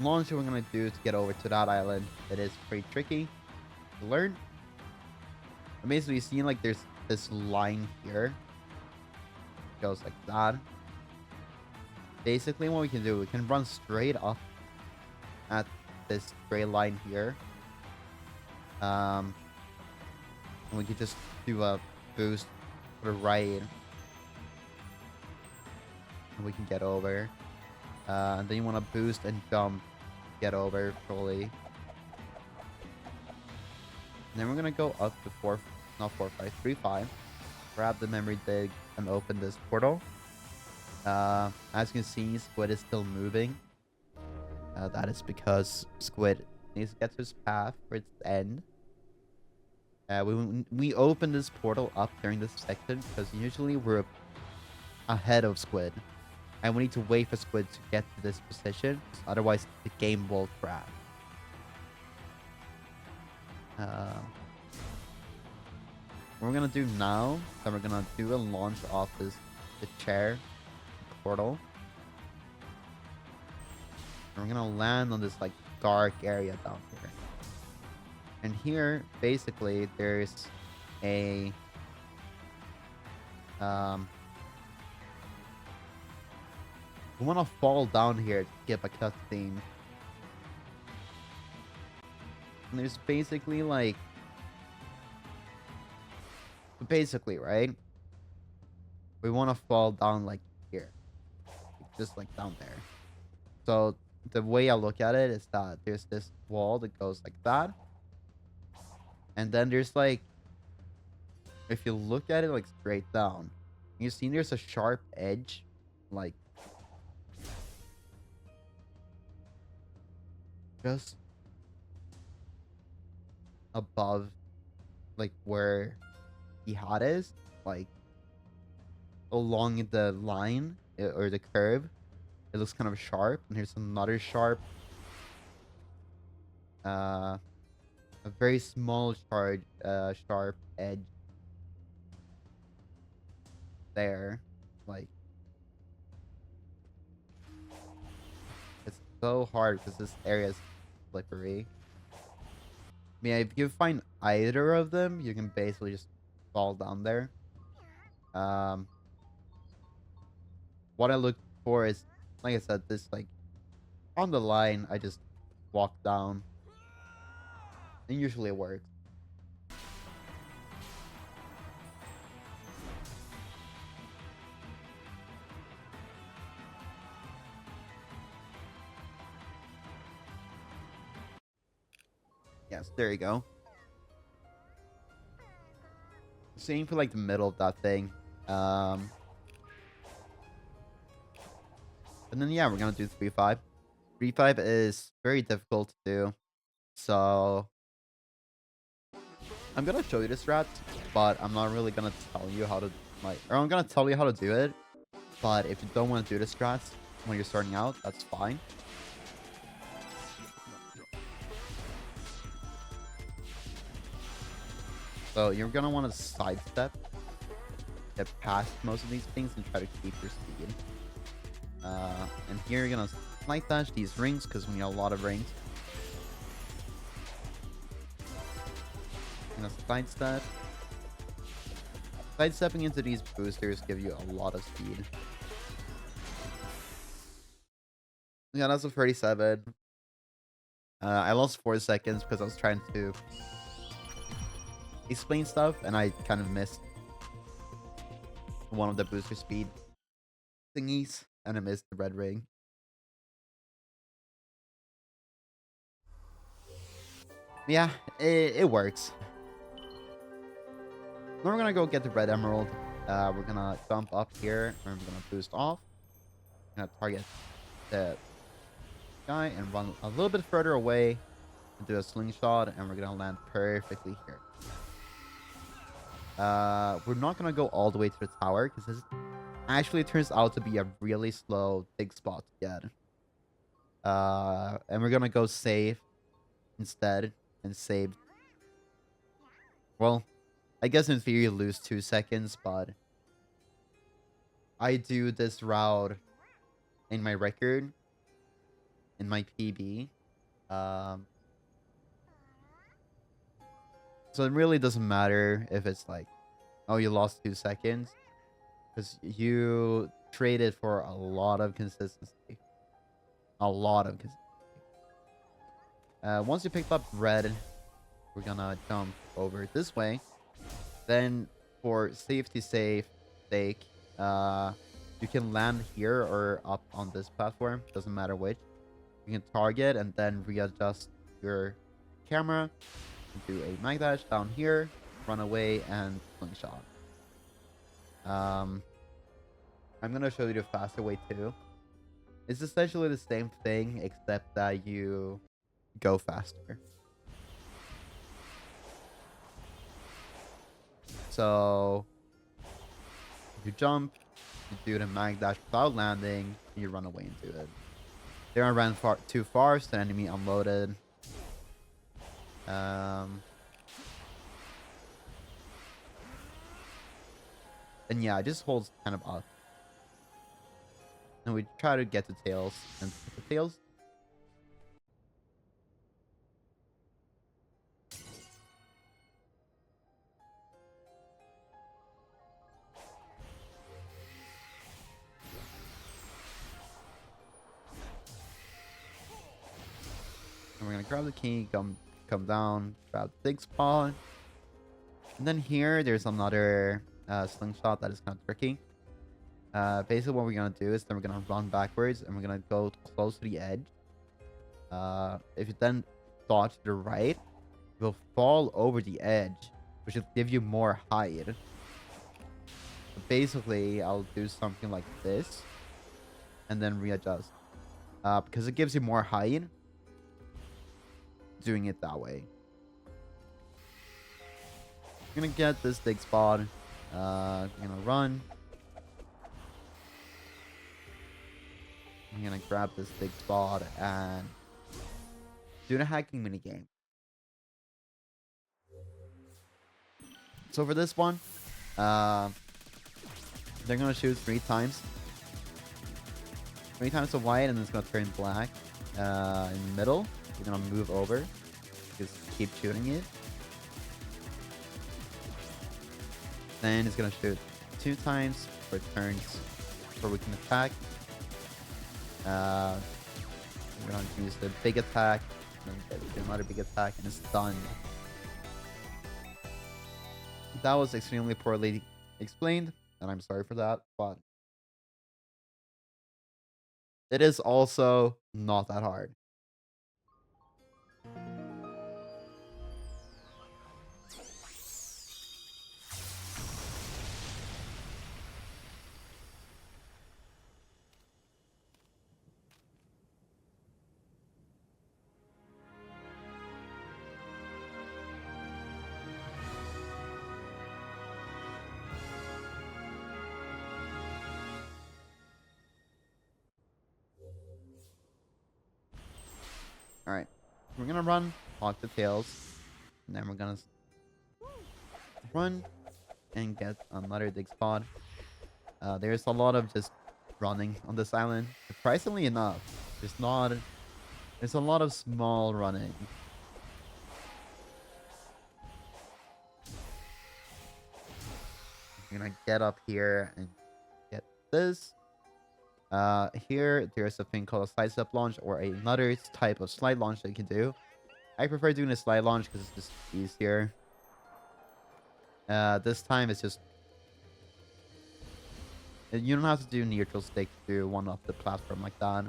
launch we're gonna do to get over to that island. It is pretty tricky to learn. And basically, you see like there's this line here. It goes like that. Basically, what we can do, we can run straight up at this gray line here. And we could just do a boost to the right. And we can get over. And then you want to boost and jump, get over fully. And then we're gonna go up to 3, 5. Grab the memory dig and open this portal. As you can see, Squid is still moving. That is because Squid needs to get to his path for its end. We open this portal up during this section because usually we're ahead of Squid. And we need to wait for Squid to get to this position. Otherwise, the game will crash. What we're going to do now, then we're going to do a launch off the chair portal. And we're going to land on this like dark area down here. And here, basically, there's a... we want to fall down here to skip a cutscene. And there's basically like... basically, right? We want to fall down like here. Just like down there. So the way I look at it is that there's this wall that goes like that. And then there's like... if you look at it like straight down, you see there's a sharp edge. Like... just above like where the hat is, like along the line or the curve. It looks kind of sharp, and here's another sharp, a very small sharp edge there. Like, it's so hard because this area is slippery. I mean, if you find either of them, you can basically just fall down there. What I look for is, like I said, this like on the line. I just walk down, and usually it works. Yes, there you go. Same for like the middle of that thing. And then yeah, we're gonna do 3-5. 3-5 is very difficult to do. So I'm gonna show you the strat, but I'm not really gonna tell you how to or I'm gonna tell you how to do it. But if you don't want to do the strats when you're starting out, that's fine. So you're gonna want to sidestep, get past most of these things, and try to keep your speed. And here you're gonna light dash these rings because we need a lot of rings. You're gonna sidestep. Sidestepping into these boosters give you a lot of speed. Yeah, that's a 37. I lost 4 seconds because I was trying to explain stuff and I kind of missed one of the booster speed thingies and I missed the red ring. Yeah, it works. Then we're gonna go get the red emerald. We're gonna jump up here and we're gonna boost off. We're gonna target the guy and run a little bit further away and do a slingshot and we're gonna land perfectly here. We're not gonna go all the way to the tower because this actually turns out to be a really slow big spot to get. And we're gonna go save instead and save. Well, I guess in theory you lose 2 seconds, but I do this route in my record, in my PB. So it really doesn't matter if it's like, oh, you lost 2 seconds. Because you traded for a lot of consistency. A lot of consistency. Once you picked up red, we're gonna jump over this way. Then for safety's sake, you can land here or up on this platform. Doesn't matter which. You can target and then readjust your camera. Do a mag dash down here, run away, and slingshot. I'm gonna show you the faster way too. It's essentially the same thing except that you go faster. So you jump, you do the mag dash without landing, and you run away into it. There I ran too far, so the enemy unloaded. And yeah, it just holds kind of up. And we try to get the tails and the tails. And we're gonna grab the key, come down, grab the big spot. And then here, there's another slingshot that is kind of tricky. Basically, what we're gonna do is then we're gonna run backwards and we're gonna go close to the edge. If you then dodge to the right, you'll fall over the edge, which will give you more height. So basically, I'll do something like this and then readjust. Because it gives you more height doing it that way. I'm gonna get this big spot. I'm gonna run. I'm gonna grab this big spot and do the hacking minigame. So for this one, they're gonna shoot 3 times. 3 times of white and it's gonna turn black. In the middle, you're gonna move over. Just keep shooting it. Then it's gonna shoot 2 times for turns where we can attack. We're gonna use the big attack, and then do another big attack, and it's done. That was extremely poorly explained, and I'm sorry for that, but it is also not that hard. Alright, we're gonna run, hawk the tails, and then we're gonna run and get another dig spot. There's a lot of just running on this island. Surprisingly enough, there's not. There's a lot of small running. I'm gonna get up here and get this. Here there's a thing called a side step launch or another type of slide launch that you can do. I prefer doing a slide launch because it's just easier. This time it's just you don't have to do neutral stick to one up the platform like that.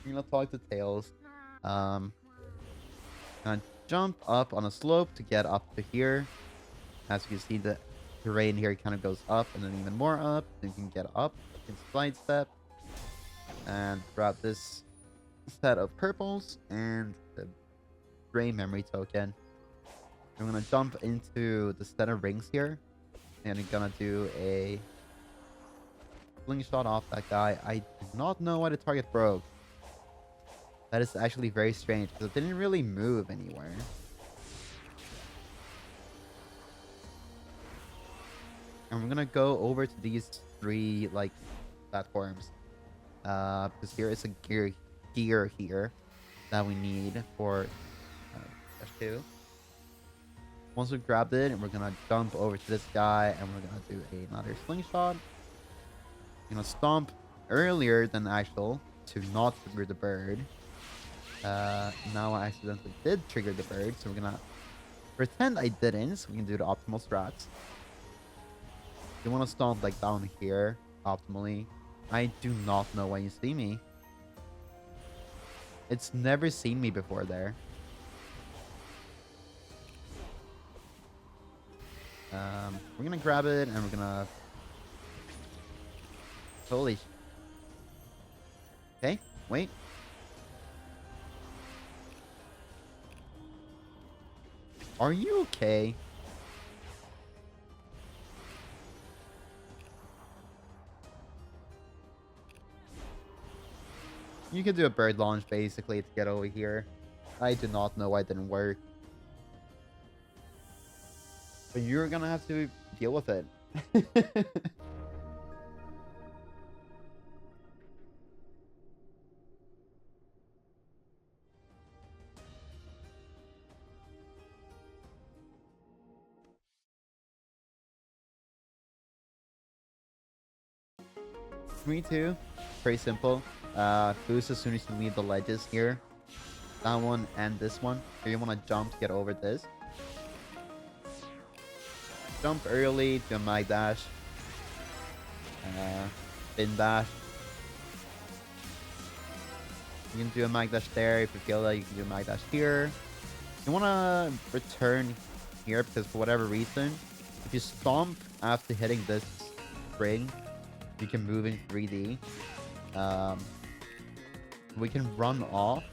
You're gonna talk to Tails. Gonna jump up on a slope to get up to here. As you can see, the terrain here kind of goes up and then even more up. Then you can get up. You can slide step and grab this set of purples and the brain memory token. I'm gonna jump into the set of rings here, and I'm gonna do a slingshot off that guy. I do not know why the target broke. That is actually very strange because it didn't really move anywhere. And we're gonna go over to these three like platforms. Because here is a gear here that we need for dash 2. Once we grabbed it, and we're gonna jump over to this guy, and we're gonna do another slingshot. I'm gonna stomp earlier than actual to not trigger the bird. Now I accidentally did trigger the bird, so we're gonna pretend I didn't, so we can do the optimal strats. You want to stomp like down here optimally. I do not know why you see me. It's never seen me before there. We're gonna grab it and we're gonna. Holy. Okay, wait. Are you okay? You can do a bird launch basically to get over here. I do not know why it didn't work. But you're gonna have to deal with it. 3-2. Pretty simple. Boost as soon as you leave the ledges here. That one and this one. Here you want to jump to get over this. Jump early, do a mag dash. Spin dash. You can do a mag dash there. If you feel that, you can do a mag dash here. You want to return here because for whatever reason, if you stomp after hitting this ring, you can move in 3D. We can run off.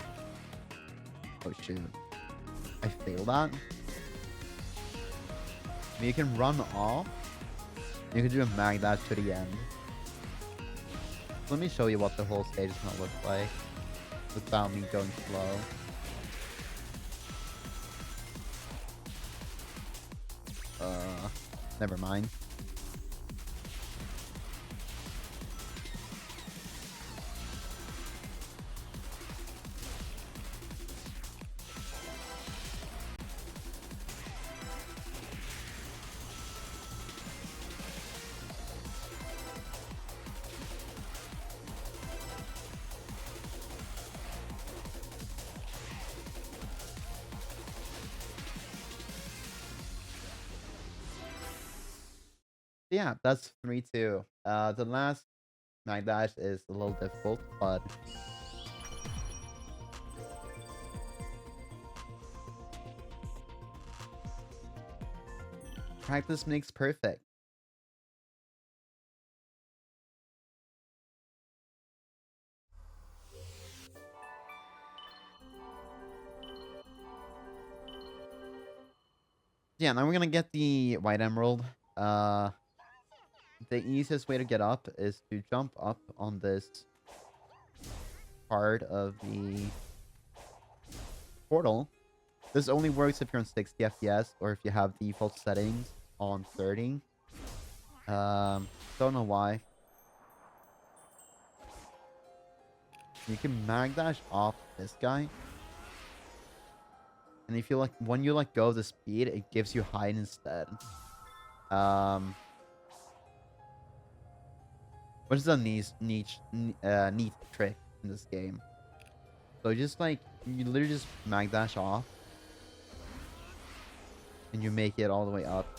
Oh shoot. I failed that. You can run off. You can do a mag dash to the end. Let me show you what the whole stage is gonna look like without me going slow. Never mind. Yeah, that's 3-2. The last mag dash is a little difficult, but practice makes perfect. Yeah, now we're gonna get the white emerald. The easiest way to get up is to jump up on this part of the portal This only works if you're on 60 FPS or if you have default settings on 30. Don't know why. You can mag dash off this guy. And if you like, when you let go of the speed, it gives you hide instead. Which is a neat trick in this game. So just like, you literally just mag dash off. And you make it all the way up.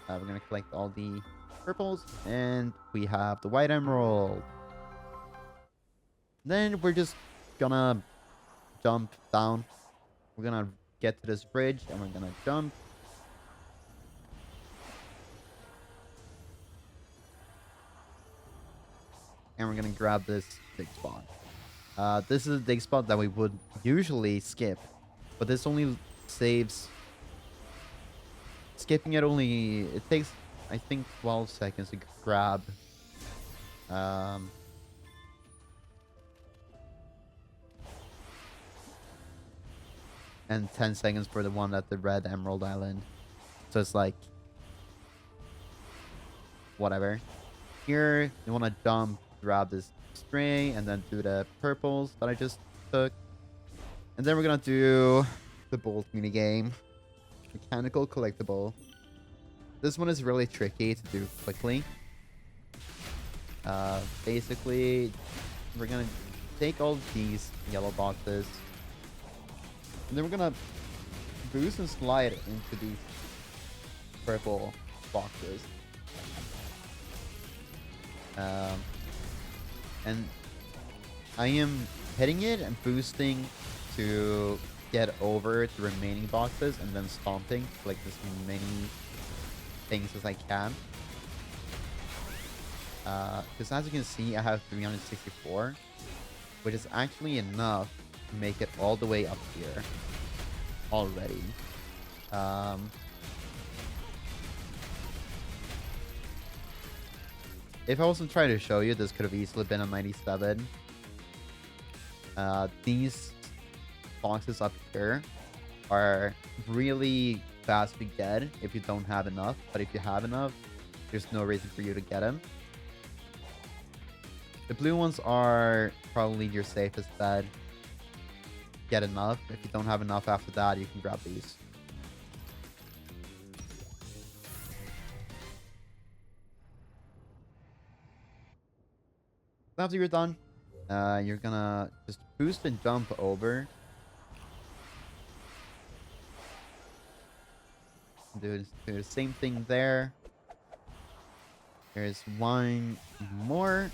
We're gonna collect all the purples. And we have the white emerald. Then we're just gonna jump down. We're gonna get to this bridge and we're gonna jump. And we're gonna grab this big spot. This is a big spot that we would usually skip, but this only saves. Skipping it only, it takes, I think, 12 seconds to grab. And 10 seconds for the one at the red Emerald Island. So it's like, whatever. Here, you want to jump, grab this stray, and then do the purples that I just took. And then we're going to do the bolt minigame. Mechanical collectible. This one is really tricky to do quickly. Basically, we're going to take all these yellow boxes. And then we're going to boost and slide into these purple boxes. And I am hitting it and boosting to get over the remaining boxes and then stomping like as many things as I can. Because as you can see, I have 364, which is actually enough to make it all the way up here already. If I wasn't trying to show you, this could have easily been a 97. These boxes up here are really fast to get if you don't have enough, but if you have enough, there's no reason for you to get them. The blue ones are probably your safest bet. Get enough. If you don't have enough after that, you can grab these. After you're done, you're gonna just boost and jump over. Do the same thing there. There's one more.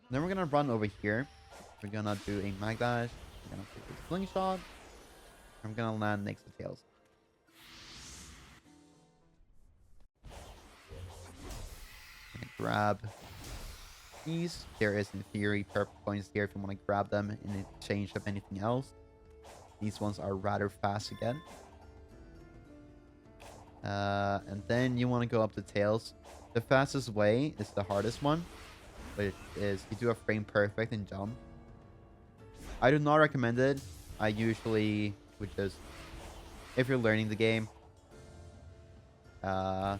Then we're gonna run over here. We're gonna do a mag dash. We're gonna do a slingshot. I'm gonna land next to Tails. Grab these. There is, in theory, purple coins here if you want to grab them in exchange of anything else. These ones are rather fast to get. And then you want to go up to Tails. The fastest way is the hardest one, which is you do a frame perfect and jump. I do not recommend it. I usually would just, if you're learning the game, grab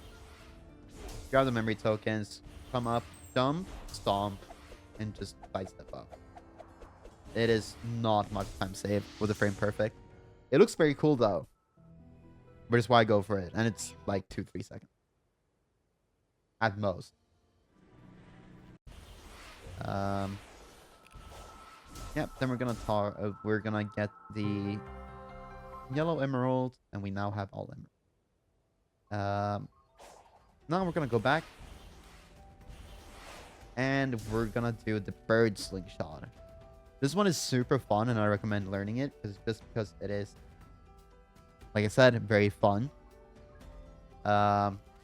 the memory tokens, come up, jump, stomp, and just sidestep up. It is not much time saved with a frame perfect. It looks very cool though, which is why I go for it, and it's like 2-3 seconds at most. Yep. Then we're gonna get the yellow emerald, and we now have all emerald. Now we're gonna go back, and we're gonna do the bird slingshot. This one is super fun, and I recommend learning it just because it is, like I said, very fun.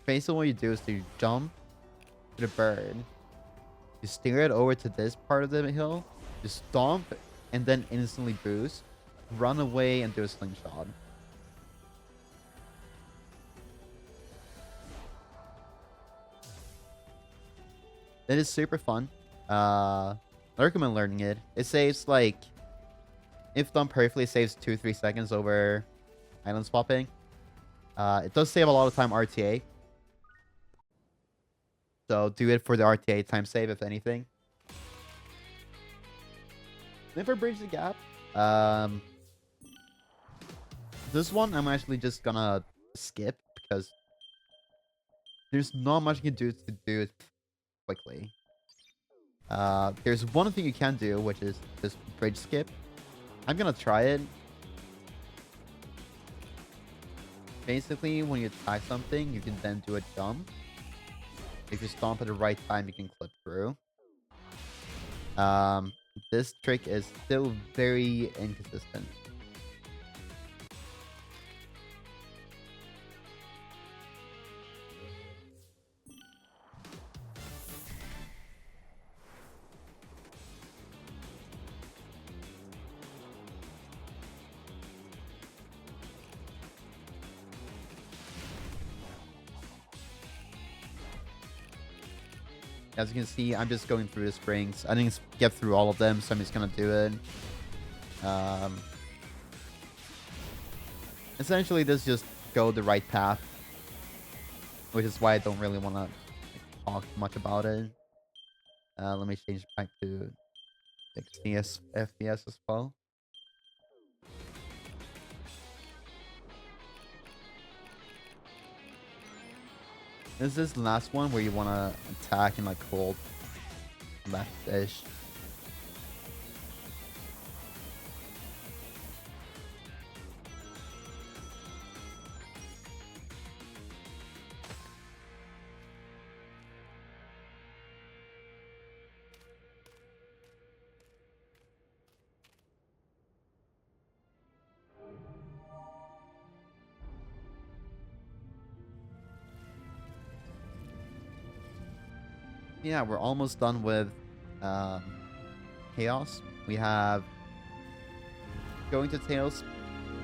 Basically, what you do is you jump to the bird, you steer it over to this part of the hill, you stomp, and then instantly boost, run away, and do a slingshot. It is super fun. I recommend learning it. It saves like, if done perfectly, it saves 2-3 seconds over island swapping. It does save a lot of time RTA. So do it for the RTA time save, if anything. Never bridge the gap. This one I'm actually just gonna skip because there's not much you can do to do it quickly. There's one thing you can do, which is just bridge skip. I'm gonna try it. Basically, when you attack something, you can then do a jump. If you stomp at the right time, you can clip through. Um, this trick is still very inconsistent. As you can see, I'm just going through the springs. I didn't get through all of them, so I'm just gonna do it. Essentially, this just go the right path, which is why I don't really want to talk much about it. Let me change back to 60 FPS as well. This is the last one where you want to attack and like hold left-ish. Yeah, we're almost done with Chaos. We have going to Tails,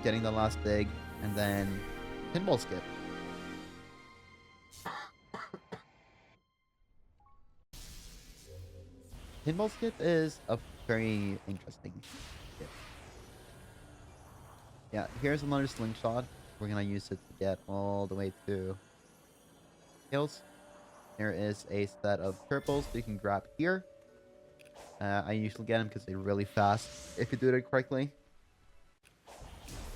getting the last dig, and then Pinball Skip. Pinball Skip is a very interesting skip. Yeah, here's another slingshot. We're gonna use it to get all the way to Tails. There is a set of purples that you can grab here. I usually get them because they're really fast if you do it correctly.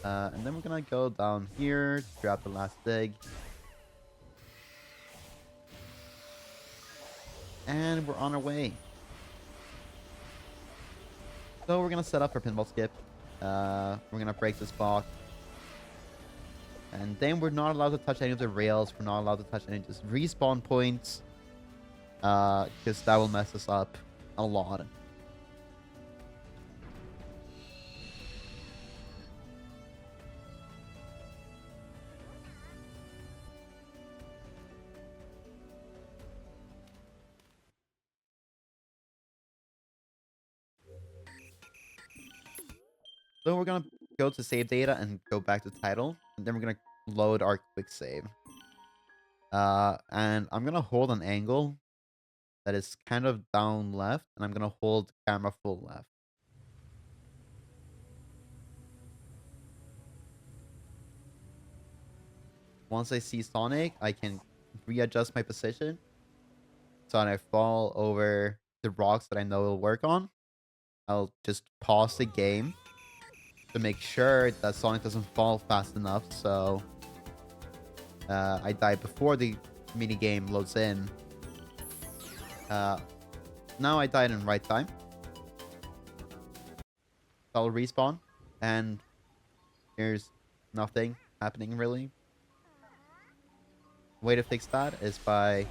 And then we're gonna go down here, grab the last dig. And we're on our way. So we're gonna set up our pinball skip. We're gonna break this block. And then we're not allowed to touch any of the rails. We're not allowed to touch any of the respawn points. Because that will mess us up a lot. So we're gonna go to save data and go back to title. And then we're gonna load our quick save. And I'm gonna hold an angle that is kind of down left. And I'm gonna hold camera full left. Once I see Sonic, I can readjust my position. So when I fall over the rocks that I know will work on, I'll just pause the game to make sure that Sonic doesn't fall fast enough, so I die before the mini game loads in. Now I died in right time. I'll respawn, and there's nothing happening really. Way to fix that is by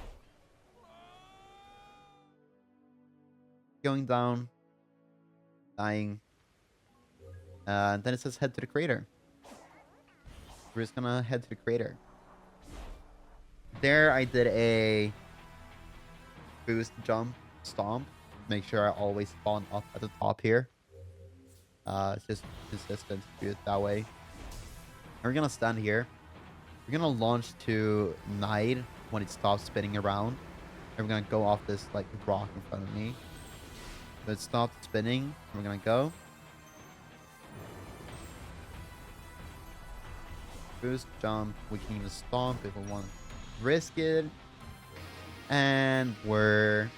going down, dying, and then it says head to the crater. We're just gonna head to the crater. There I did a boost, jump, stomp. Make sure I always spawn up at the top here. It's just consistent to do it that way. And we're gonna stand here. We're gonna launch to night when it stops spinning around. I'm gonna go off this like rock in front of me. So it stopped spinning. We're gonna go. Boost, jump. We can even stomp if we want to risk it. And we're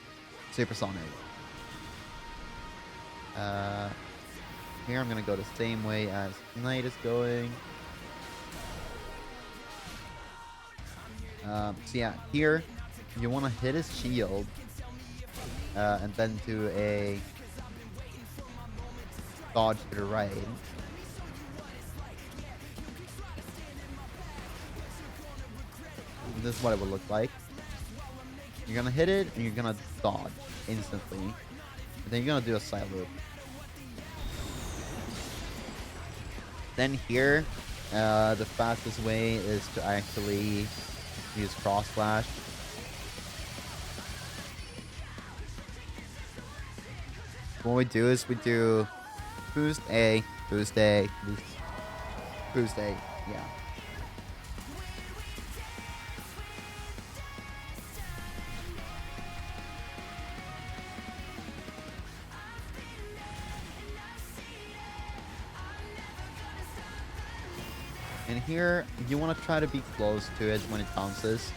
supersonic. Here I'm gonna go the same way as Knight is going. So yeah, here you want to hit his shield, and then do a dodge to the right. This is what it would look like. You're gonna hit it and you're gonna dodge instantly. And then you're gonna do a side loop. Then here, the fastest way is to actually use cross slash. What we do is we do boost A, boost A, boost A. Yeah. And here, you want to try to be close to it when it bounces.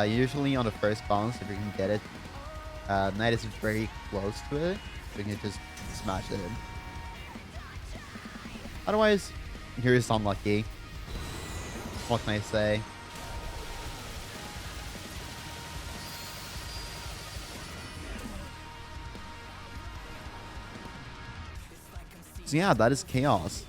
Usually on the first bounce, if you can get it, Knight is very close to it, so you can just smash it in. Otherwise, you're just unlucky. What can I say? So yeah, that is chaos.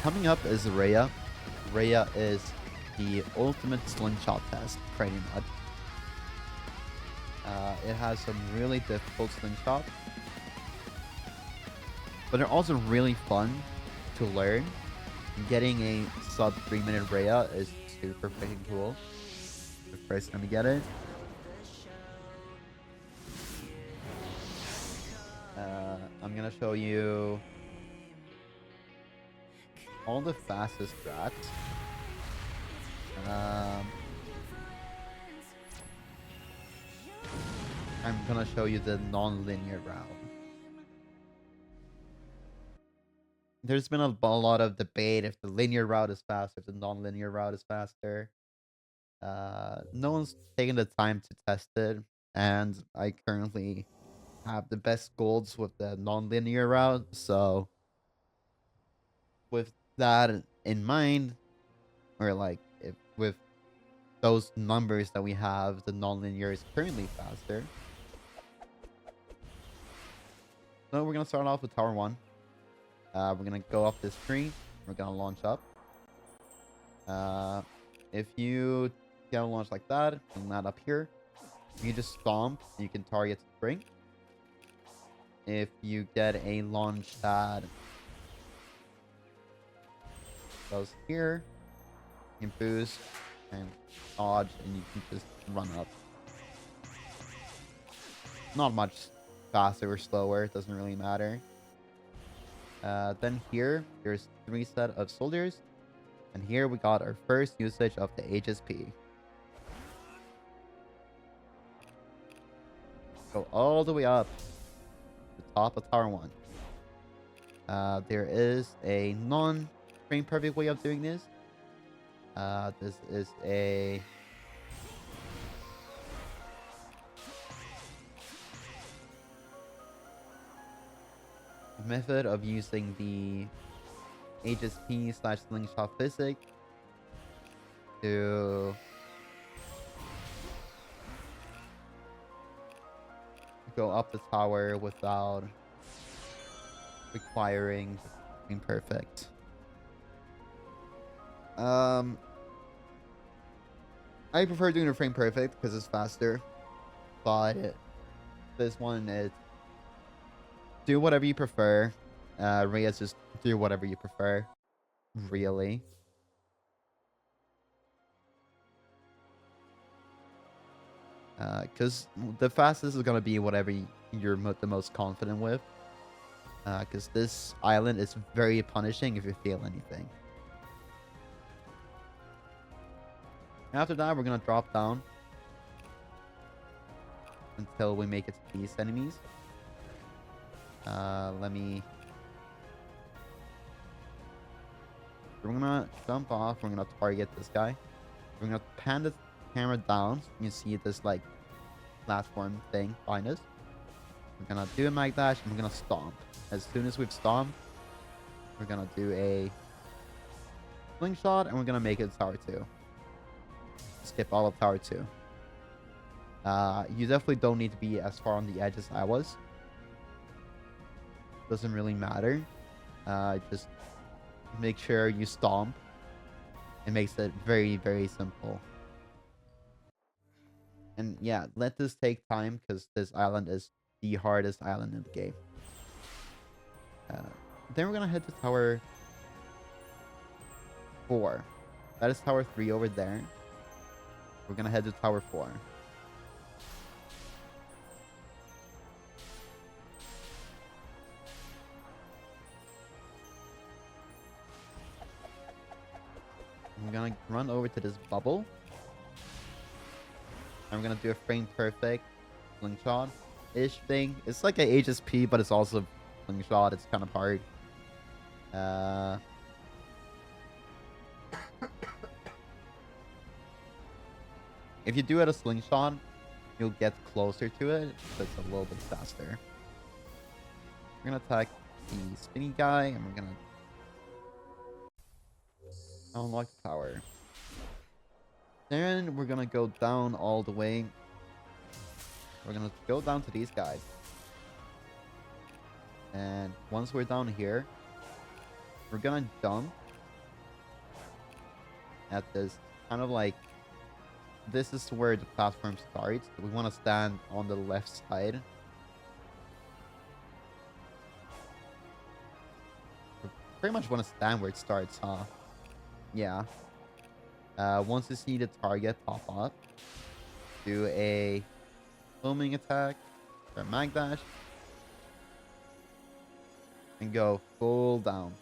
Coming up is Rhea. Rhea is the ultimate slingshot test, pretty much. It has some really difficult slingshots, but they're also really fun to learn. Getting a sub 3-minute Rhea is super freaking cool. The first time you get it. I'm gonna show you all the fastest strats. I'm gonna show you the non-linear route. There's been a lot of debate if the linear route is faster, if the non-linear route is faster. No one's taken the time to test it, and I currently have the best golds with the non-linear route. So, with that in mind, or like if with those numbers that we have, the non-linear is currently faster. So we're gonna start off with Tower 1. We're gonna go up this tree. We're gonna launch up. If you get a launch like that and land up here, you just stomp. You can target spring. If you get a launch that goes here, you can boost and dodge, and you can just run up. Not much faster or slower. It doesn't really matter. Then here, there's 3 set of soldiers. And here we got our first usage of the HSP. Go all the way up to the top of Tower 1. There is a non-frame perfect way of doing this. This is a method of using the HSP slash slingshot physics to go up the tower without requiring imperfect. I prefer doing a frame perfect because it's faster. But this one is do whatever you prefer. Reyes, just do whatever you prefer. Really. Because the fastest is gonna be whatever you're the most confident with. Because this island is very punishing if you fail anything. After that, we're gonna drop down until we make it to these enemies. Let me. We're gonna jump off. We're gonna target this guy. We're gonna pan the camera down. So you can see this like platform thing behind us. We're gonna do a mag dash and we're gonna stomp. As soon as we've stomped, we're gonna do a slingshot and we're gonna make it tower 2. Skip all of tower 2. You definitely don't need to be as far on the edge as I was. Doesn't really matter. Just make sure you stomp. It makes it very, very simple. And yeah, let this take time because this island is the hardest island in the game. Then we're gonna head to tower 4. That is tower 3 over there. We're gonna head to tower 4. I'm gonna run over to this bubble. I'm gonna do a frame perfect slingshot-ish thing. It's like a HSP, but it's also slingshot. It's kind of hard. If you do it a slingshot, you'll get closer to it, so it's a little bit faster. We're gonna attack the spinny guy, and we're gonna unlock the tower. Then we're gonna go down all the way. We're gonna go down to these guys. And once we're down here, we're gonna jump at this kind of like, this is where the platform starts. We want to stand on the left side. We pretty much want to stand where it starts, huh? Yeah. Once you see the target pop up, do a homing attack or mag dash and go full down.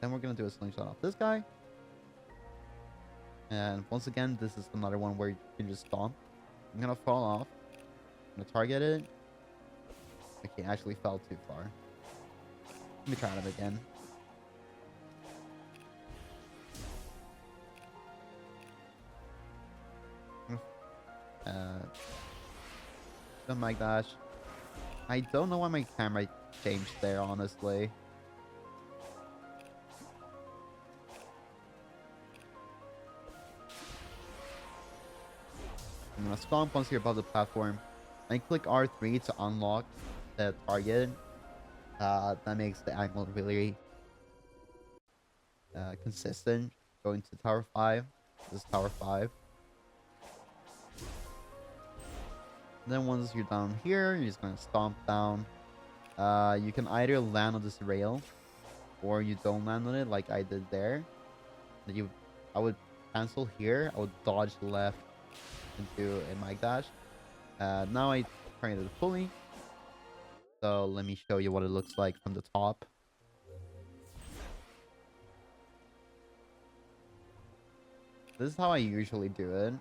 Then we're gonna do a slingshot off this guy. And once again, this is another one where you can just stomp. I'm gonna fall off. I'm gonna target it. Okay, actually fell too far. Let me try it again. The mic dash. I don't know why my camera changed there, honestly. I'm gonna stomp once you're above the platform. And click R3 to unlock the target. That makes the angle really consistent. Going to tower 5. This is tower 5. Then once you're down here, you're just gonna stomp down. You can either land on this rail, or you don't land on it like I did there. I would cancel here. I would dodge left and do a mic dash. Now I turn it fully. So let me show you what it looks like from the top. This is how I usually do it.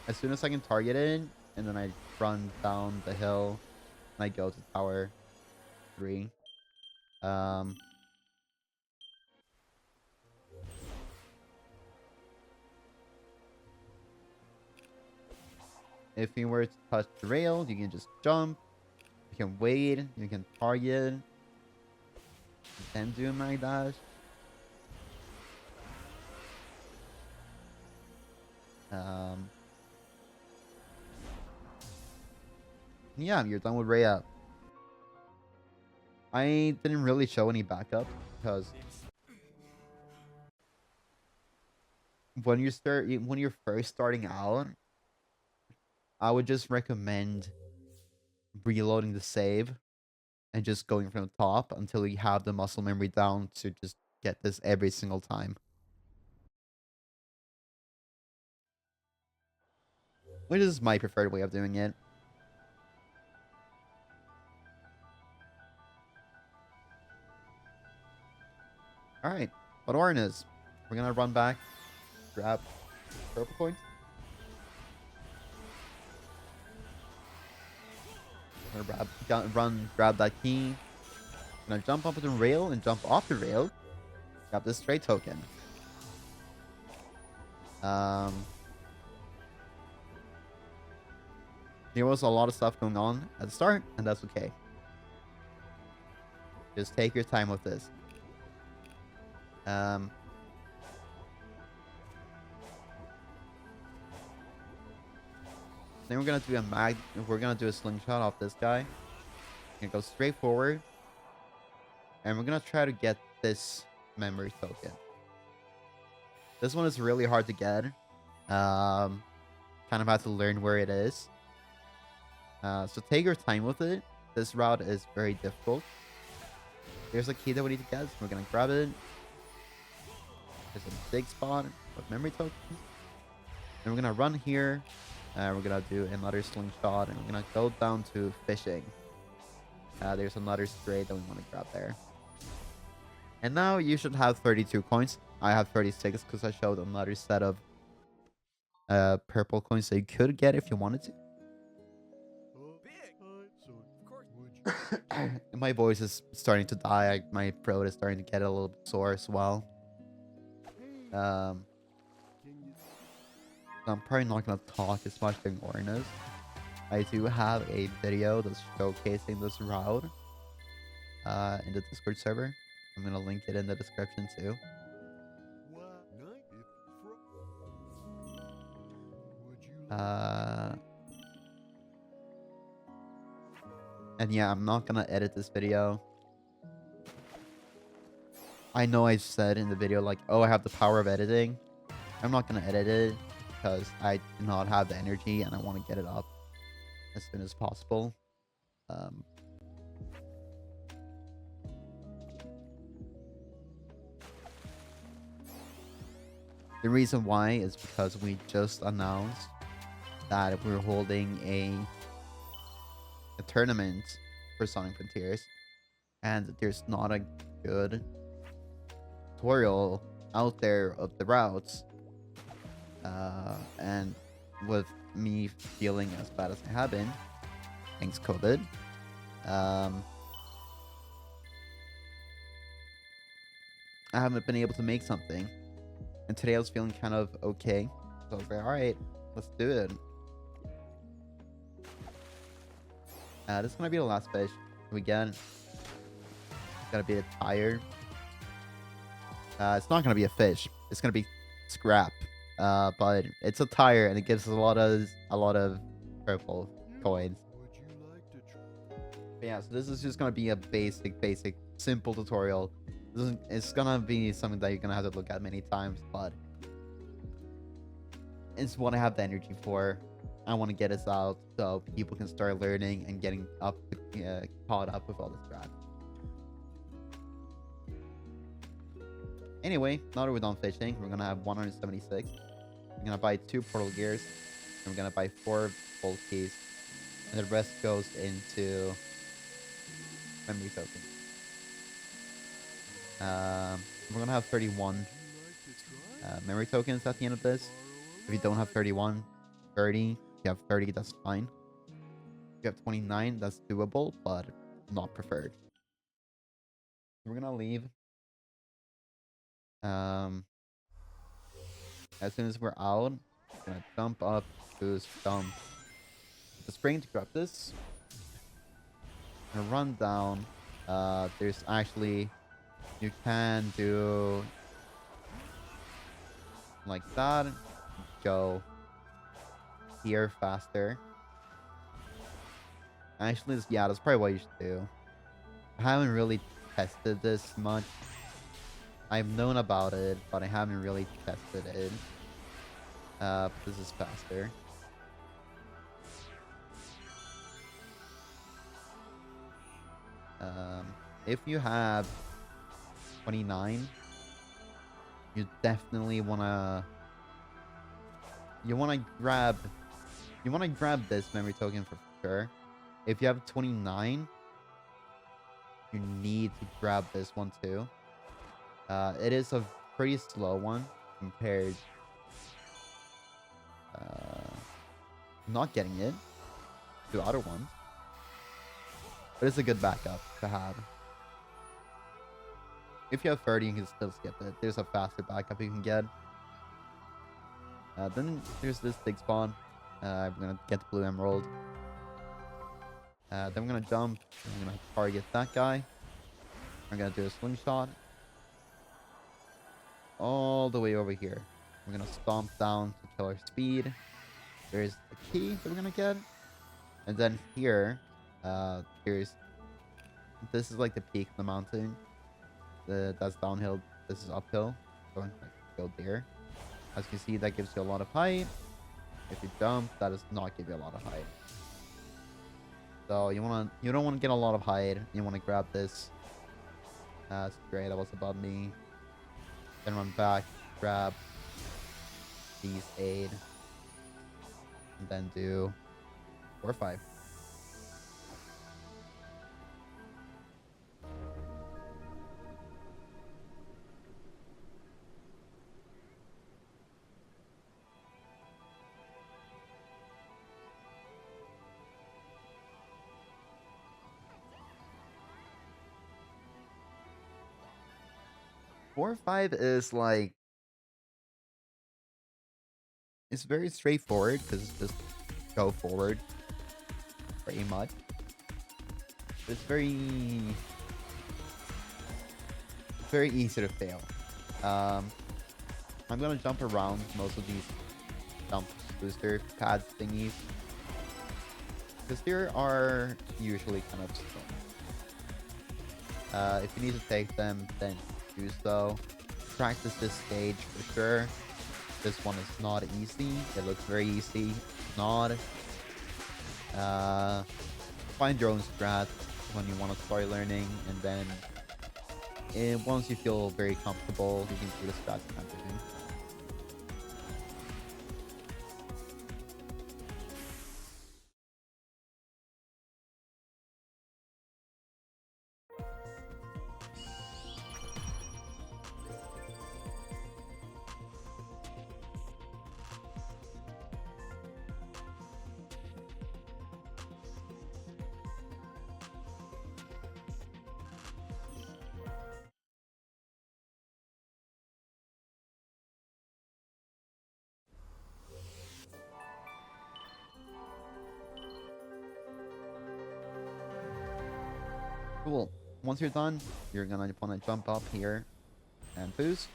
As soon as I can target it, and then I run down the hill, and I go to tower 3. If you were to touch the rail, you can just jump. You can wait. You can target. Then do my dash. Um, yeah, you're done with Ray up. I didn't really show any backup because when you're first starting out, I would just recommend reloading the save and just going from the top until you have the muscle memory down to just get this every single time. Which is my preferred way of doing it. Alright, what Orin is. We're gonna run back, grab purple coins. Grab that key. Gonna jump up the rail and jump off the rail. Grab this straight token. There was a lot of stuff going on at the start, and that's okay. Just take your time with this. Then we're gonna do a slingshot off this guy. We're gonna go straight forward. And we're gonna try to get this memory token. This one is really hard to get. Kind of have to learn where it is. So take your time with it. This route is very difficult. There's a key that we need to get. So we're gonna grab it. There's a big spot with memory tokens. And we're gonna run here. We're gonna do another slingshot, and we're gonna go down to fishing. There's another stray that we want to grab there. And now you should have 32 coins. I have 36 because I showed another set of purple coins that you could get if you wanted to. My voice is starting to die. My throat is starting to get a little bit sore as well. I'm probably not going to talk as much during Orna's. I do have a video that's showcasing this route in the Discord server. I'm going to link it in the description too. And yeah, I'm not going to edit this video. I know I said in the video like, oh, I have the power of editing. I'm not going to edit it because I do not have the energy and I want to get it up as soon as possible. The reason why is because we just announced that we're holding a tournament for Sonic Frontiers, and there's not a good tutorial out there of the routes. And with me feeling as bad as I have been, thanks COVID, I haven't been able to make something. And today I was feeling kind of okay. So I was like, alright, let's do it. This is gonna be the last fish we get. It's gonna be a tire. It's not gonna be a fish. It's gonna be scrap. But it's a tire and it gives us a lot of purple coins. But yeah, so this is just gonna be a basic, simple tutorial. It's gonna be something that you're gonna have to look at many times, but it's what I have the energy for. I want to get us out so people can start learning and getting up, caught up with all this crap. Anyway, now that we're done fishing, we're gonna have 176. We're gonna buy 2 portal gears, and we're gonna buy 4 gold keys, and the rest goes into memory tokens. We're gonna have 31 memory tokens at the end of this. If you don't have 31, 30. If you have 30, that's fine. If you have 29, that's doable, but not preferred. We're gonna leave. As soon as we're out, we're gonna jump up to stump the spring to grab this. Gonna run down. There's actually You can do like that. Go here faster. Actually, yeah, that's probably what you should do. I haven't really tested this much. I've known about it, but I haven't really tested it. This is faster. Um, if you have 29, you definitely wanna grab this memory token for sure. If you have 29, you need to grab this one too. It is a pretty slow one compared not getting it to other ones. But it's a good backup to have. If you have 30, you can still skip it. There's a faster backup you can get. Then there's this big spawn. I'm gonna get the blue emerald. Then I'm gonna jump. I'm gonna target that guy. I'm gonna do a slingshot. All the way over here. We're gonna stomp down to killer speed. There's the key that we're gonna get. And then here, this is like the peak of the mountain. That's downhill. This is uphill. Going like go there. As you can see, that gives you a lot of height. If you jump, that does not give you a lot of height. So you don't wanna get a lot of height. You wanna grab this. That's great. That was above me. Then run back, grab these aid, and then do 4 or 5. Four or 5 is like it's very straightforward because it's just go forward pretty much. It's very easy to fail. I'm gonna jump around most of these jump booster pad thingies because they are usually kind of slow. If you need to take them, then do so. Practice this stage for sure. This one is not easy. It looks very easy. It's not. Find your own strat when you want to start learning, and then once you feel very comfortable, you can do the strats and everything. Cool. Once you're done, you're gonna want to jump up here and boost.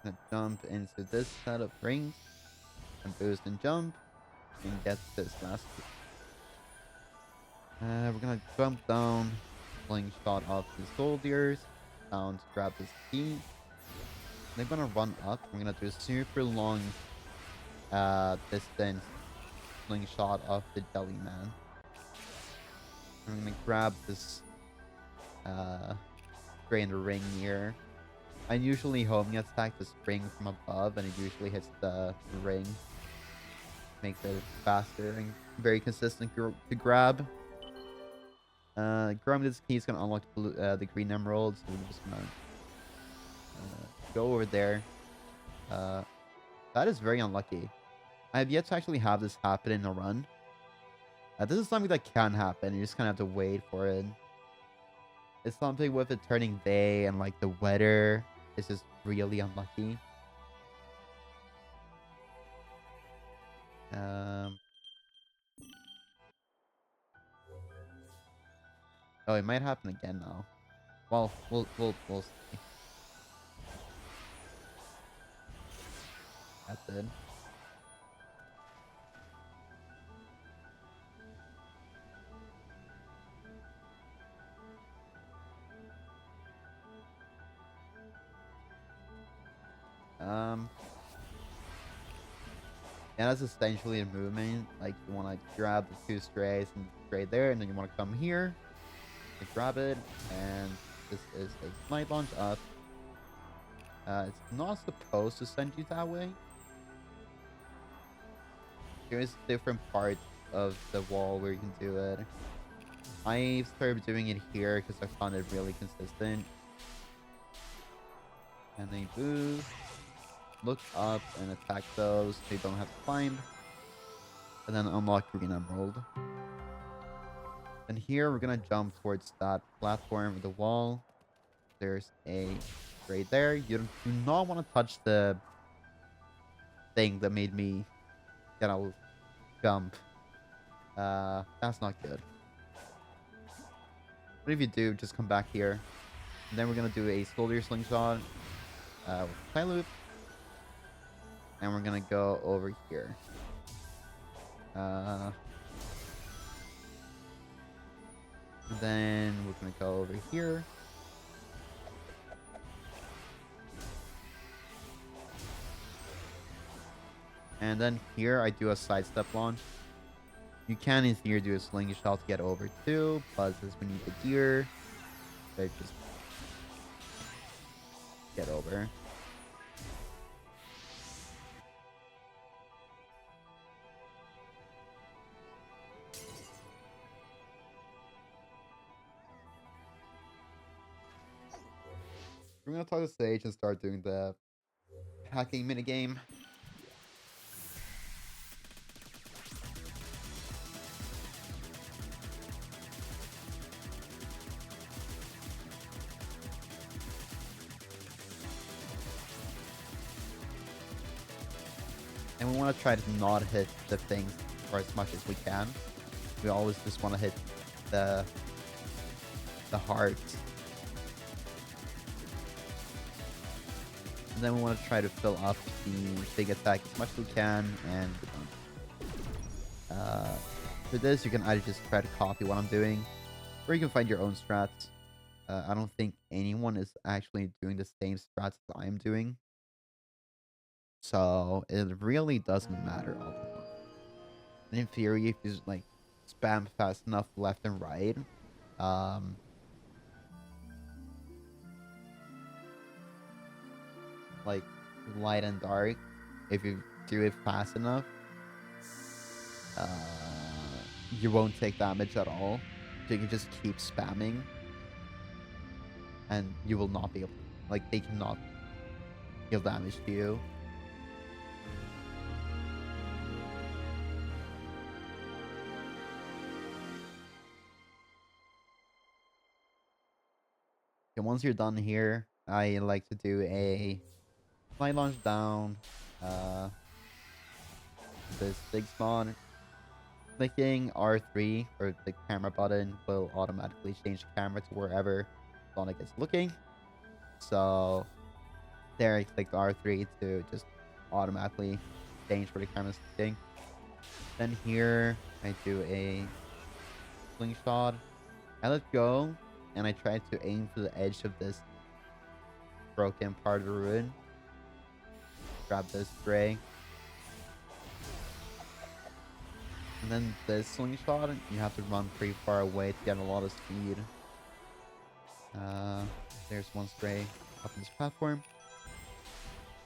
Gonna jump into this set of rings and boost and jump and get this last. We're gonna jump down, slingshot off the soldiers, down to grab this key. They're gonna run up. We're gonna do a super long distance slingshot off the jelly man. I'm gonna grab this drain the ring here. I usually homing attack the spring from above, and it usually hits the ring. Makes it faster and very consistent to grab. Grabbing this key is gonna unlock the green emerald, so we're just gonna go over there. That is very unlucky. I have yet to actually have this happen in a run. This is something that can happen. You just kind of have to wait for it. It's something with it turning day and like the weather is just really unlucky. Oh, it might happen again now. Well, we'll see. That's it. Um, yeah, that's essentially the movement. Like, you want to grab the two strays and stray there, and then you want to come here and grab it, and this is a slide launch up. It's not supposed to send you that way. There's different parts of the wall where you can do it. I started doing it here because I found it really consistent. And then move, look up, and attack those so you don't have to climb. And then unlock Green Emerald. And here we're gonna jump towards that platform with the wall. There's a right there. You do not want to touch the thing that made me, jump. That's not good. But if you do, just come back here. And then we're gonna do a soldier slingshot with tie loop. And we're gonna go over here. And then we're gonna go over here. And then here I do a sidestep launch. You can in theory do a slingshot to get over too, but since we need the gear, I just get over. We're gonna talk to Sage and start doing the hacking minigame. And we want to try to not hit the things for as much as we can. We always just want to hit the hearts. And then we want to try to fill up the big attack as much as we can. And for this, you can either just try to copy what I'm doing, or you can find your own strats. I don't think anyone is actually doing the same strats that I'm doing. So it really doesn't matter all that much. In theory, if you just, like, spam fast enough left and right, like light and dark, if you do it fast enough, uh, you won't take damage at all. So you can just keep spamming, and you will not be able, like, they cannot deal damage to you. And once you're done here, I like to do a slide launch down, this big spawn. Clicking R3 or the camera button will automatically change the camera to wherever Sonic is looking. So there I clicked R3 to just automatically change where the camera's looking. Then here I do a slingshot. I let go and I try to aim for the edge of this broken part of the ruin. Grab this spray. And then this slingshot, you have to run pretty far away to get a lot of speed. There's one spray up in this platform.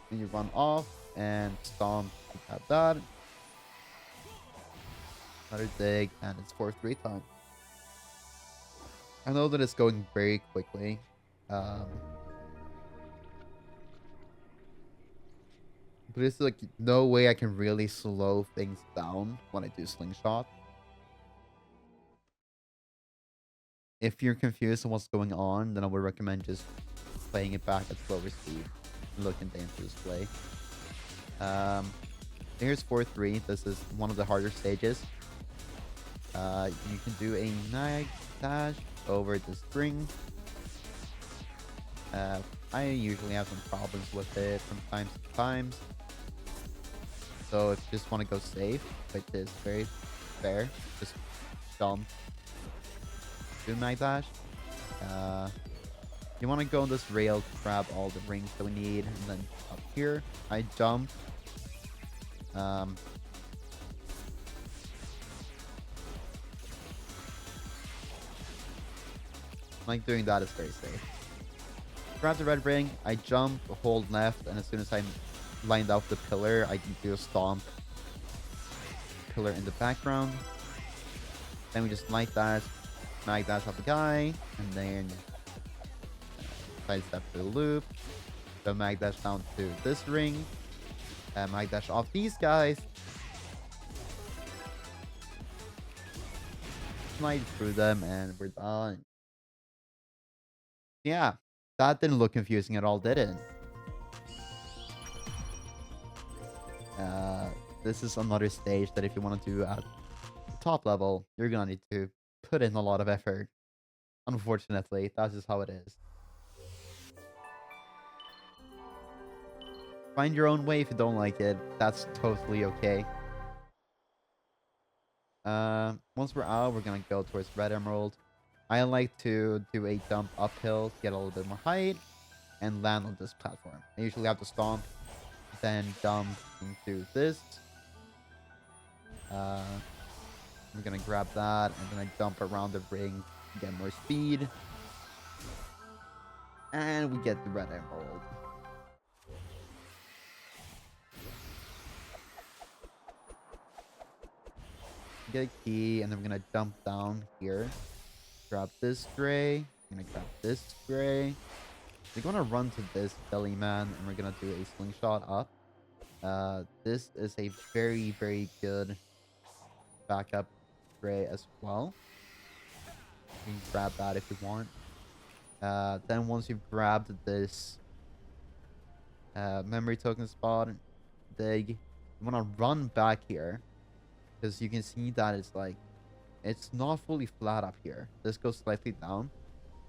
Then you run off and stomp at that. Another dig, and it's 4-3 time. I know that it's going very quickly. But it's like no way I can really slow things down when I do slingshot. If you're confused on what's going on, then I would recommend just playing it back at slower speed and looking at the input display. Here's 4-3. This is one of the harder stages. You can do a nag dash over the string. Uh, I usually have some problems with it from time to time. So if you just want to go safe, which is very fair, just jump, do Mag Dash. Uh, you want to go on this rail to grab all the rings that we need, and then up here, I jump. Um, like doing that is very safe. Grab the red ring, I jump, hold left, and as soon as I'm lined up the pillar, I can do a stomp pillar in the background. Then we just light dash, mag dash off the guy, and then side step to the loop. Go mag dash down to this ring, mag dash off these guys. Slide through them, and we're done. Yeah, that didn't look confusing at all, did it? This is another stage that if you want to do at the top level, you're gonna need to put in a lot of effort. Unfortunately, that's just how it is. Find your own way if you don't like it. That's totally okay. Once we're out, we're gonna go towards Red Emerald. I like to do a jump uphill to get a little bit more height and land on this platform. I usually have to stomp, then jump into this. I'm gonna grab that, and then I jump around the ring to get more speed. And we get the Red Emerald. Get a key, and then we're gonna jump down here. Grab this gray. I'm gonna grab this gray. We're gonna run to this belly man, and we're gonna do a slingshot up. This is a very, very good backup gray as well. You can grab that if you want. Then once you've grabbed this memory token spot, dig, you wanna run back here, because you can see that it's not fully flat up here. This goes slightly down,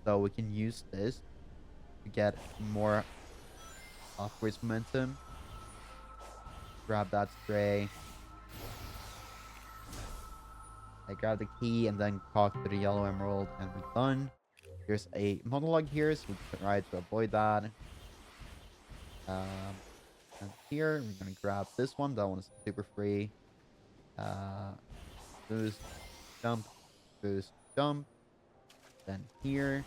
so we can use this to get more upwards momentum. Grab that spray. I grab the key and then talk to the yellow emerald, and we're done. There's a monologue here, so we can try to avoid that. And here we're gonna grab this one. That one is super free. Boost, jump, boost, jump. Then here,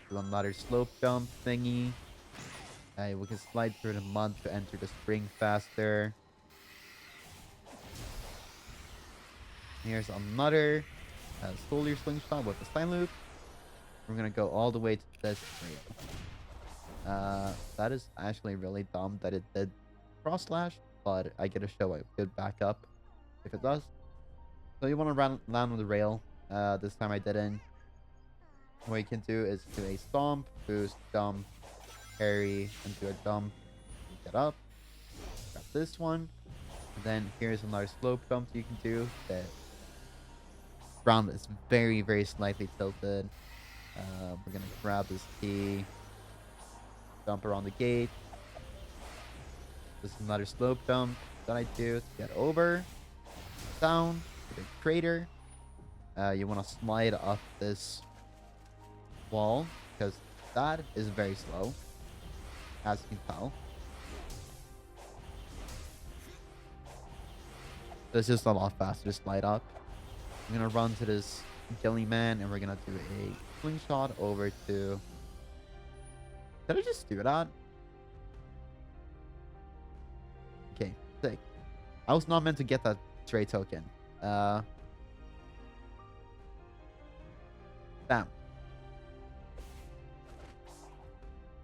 do another slope jump thingy. We can slide through the mud to enter the spring faster. Here's another soldier slingshot with a side loop. We're gonna go all the way to this rail. That is actually really dumb that it did cross slash, but I get to show a good backup if it does. So you want to land on the rail. This time I didn't. What you can do is do a stomp, boost, jump, parry, and do a jump. Get up. Grab this one. And then here's another slope jump you can do. The ground is very, very slightly tilted. We're going to grab this key. Jump around the gate. This is another slope jump that I do to get over. Down. The crater. You want to slide up this wall, because that is very slow, as you can tell. This is a lot faster to slide up. I'm gonna run to this jelly man, and we're gonna do a slingshot over to. Did I just do that? Okay, sick. I was not meant to get that stray token. Damn.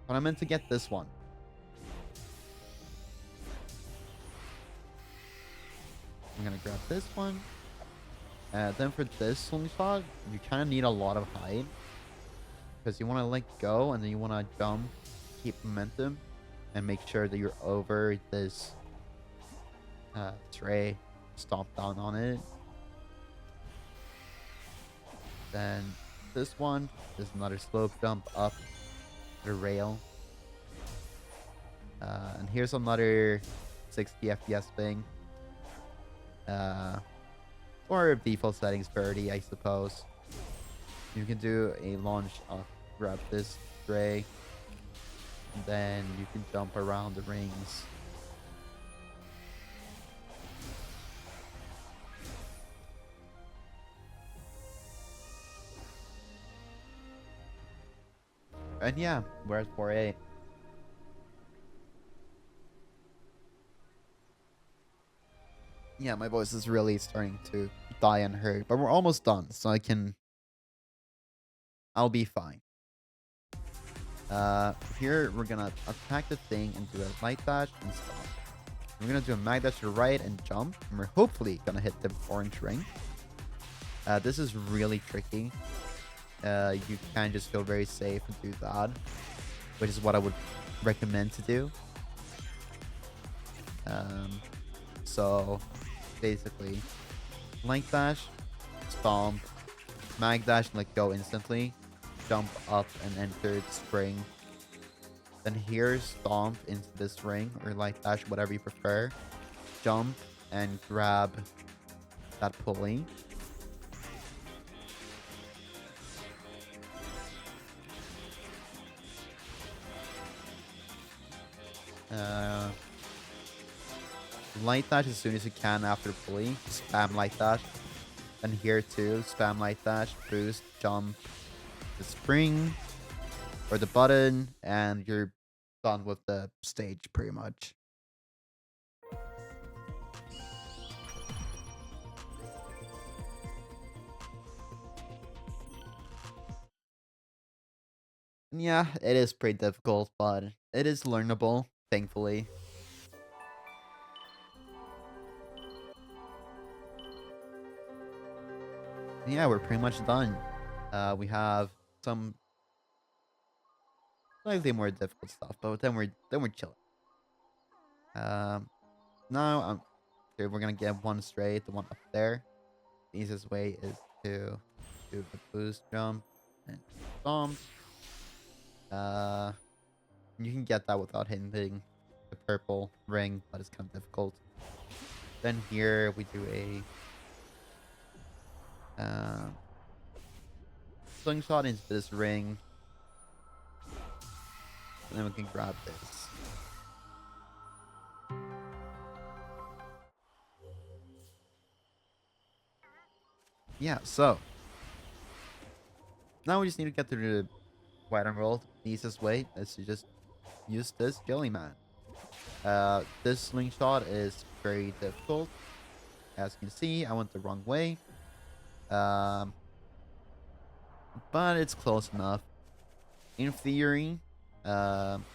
But I meant to get this one. I'm gonna grab this one. Then for this slingshot, you kind of need a lot of height, because you want to let go, and then you want to jump, keep momentum, and make sure that you're over this tray. Stomp down on it. Then this one is another slope jump up the rail. And here's another 60 FPS thing. Or default settings 30, I suppose. You can do a launch of grab this tray. And then you can jump around the rings. And yeah, we're at 4A. Yeah, my voice is really starting to die and hurt, but we're almost done, so I'll be fine. Here we're gonna attack the thing and do a light dash and stop. We're gonna do a mag dash to the right and jump, and we're hopefully gonna hit the orange ring. This is really tricky. You can just feel very safe and do that, which is what I would recommend to do. So basically, light dash, stomp, mag dash, and like go instantly, jump up and enter the spring. Then here, stomp into this ring or light dash, whatever you prefer. Jump and grab that pulley. Light dash as soon as you can after the pulley. Spam light dash. And here too, spam light dash, boost, jump, the spring or the button, and you're done with the stage pretty much. And yeah, it is pretty difficult, but it is learnable, thankfully. Yeah, we're pretty much done. We have some slightly more difficult stuff, but then we're chilling. Now okay, we're gonna get one straight, the one up there. The easiest way is to do the boost jump and stomp. You can get that without hitting the purple ring, but it's kind of difficult. Then here we do a slingshot into this ring. And then we can grab this. Yeah, so now we just need to get to the white emerald. The easiest way is to just use this jelly man. This slingshot is very difficult. As you can see, I went the wrong way. But it's close enough. In theory, when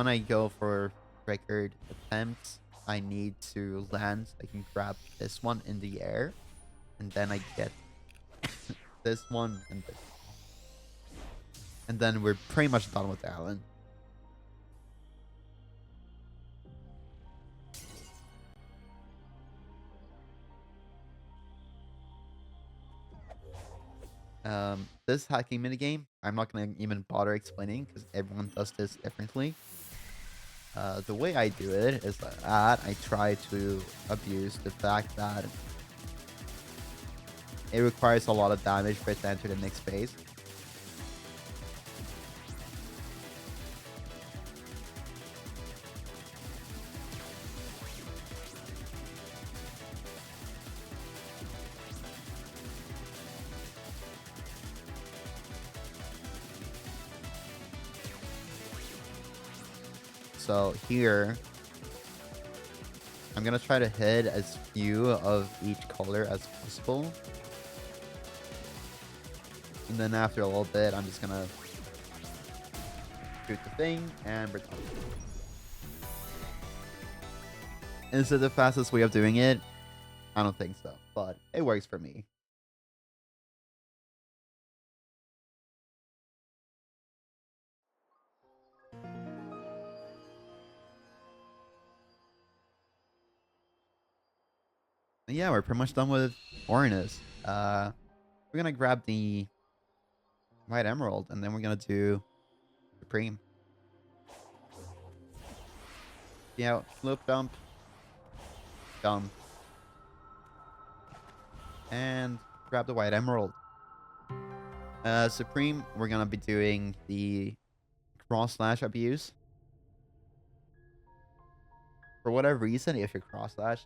I go for record attempts, I need to land. I can grab this one in the air, and then I get this one and this. And then we're pretty much done with Alan. This hacking minigame, I'm not gonna even bother explaining because everyone does this differently. The way I do it is that I try to abuse the fact that it requires a lot of damage for it to enter the next phase. So here, I'm gonna try to hit as few of each color as possible. And then after a little bit, I'm just gonna shoot the thing and we're done. Is it the fastest way of doing it? I don't think so, but it works for me. And yeah, we're pretty much done with Orinus. We're gonna grab the White Emerald, and then we're gonna do Supreme. Yeah, loop dump, dump, and grab the White Emerald. Supreme, we're gonna be doing the cross slash abuse. For whatever reason, if you cross slash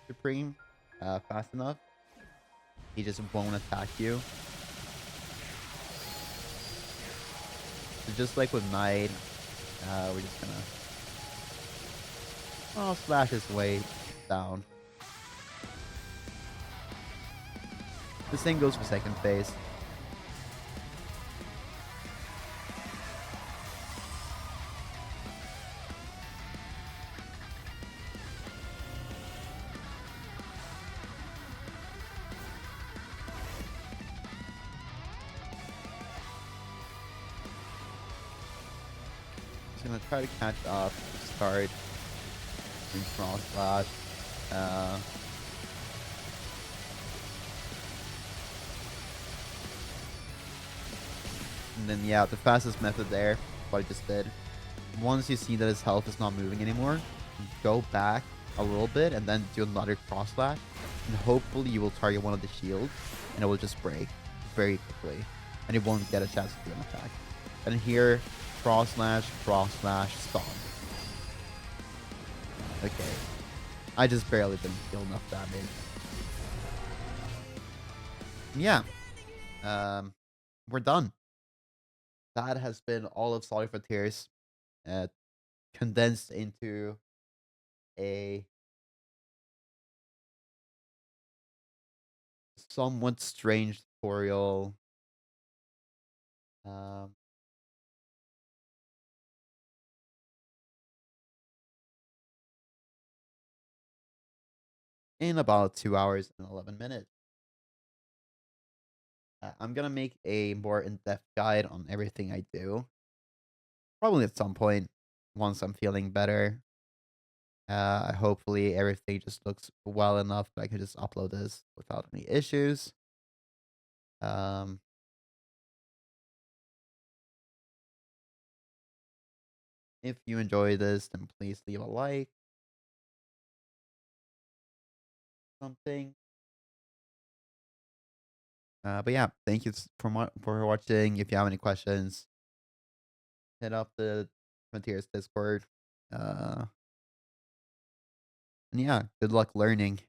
Supreme fast enough, he just won't attack you. So just like with Knight, we're just gonna slash his way down. The same goes for second phase. Just gonna try to catch up, start, and cross slash. Uh, and then yeah, the fastest method there, what I just did. Once you see that his health is not moving anymore, go back a little bit and then do another cross slash. And hopefully you will target one of the shields and it will just break very quickly. And it won't get a chance to do an attack. And here, cross slash, stomp. Okay. I just barely didn't deal enough damage. Yeah. We're done. That has been all of Solid Frontiers uh, condensed into a somewhat strange tutorial. Um, in about 2 hours and 11 minutes. I'm gonna make a more in-depth guide on everything I do. Probably at some point once I'm feeling better. Hopefully everything just looks well enough that I can just upload this without any issues. Um, if you enjoy this, then please leave a like, something. But yeah, thank you for watching. If you have any questions, hit up the Frontiers Discord. And yeah, good luck learning.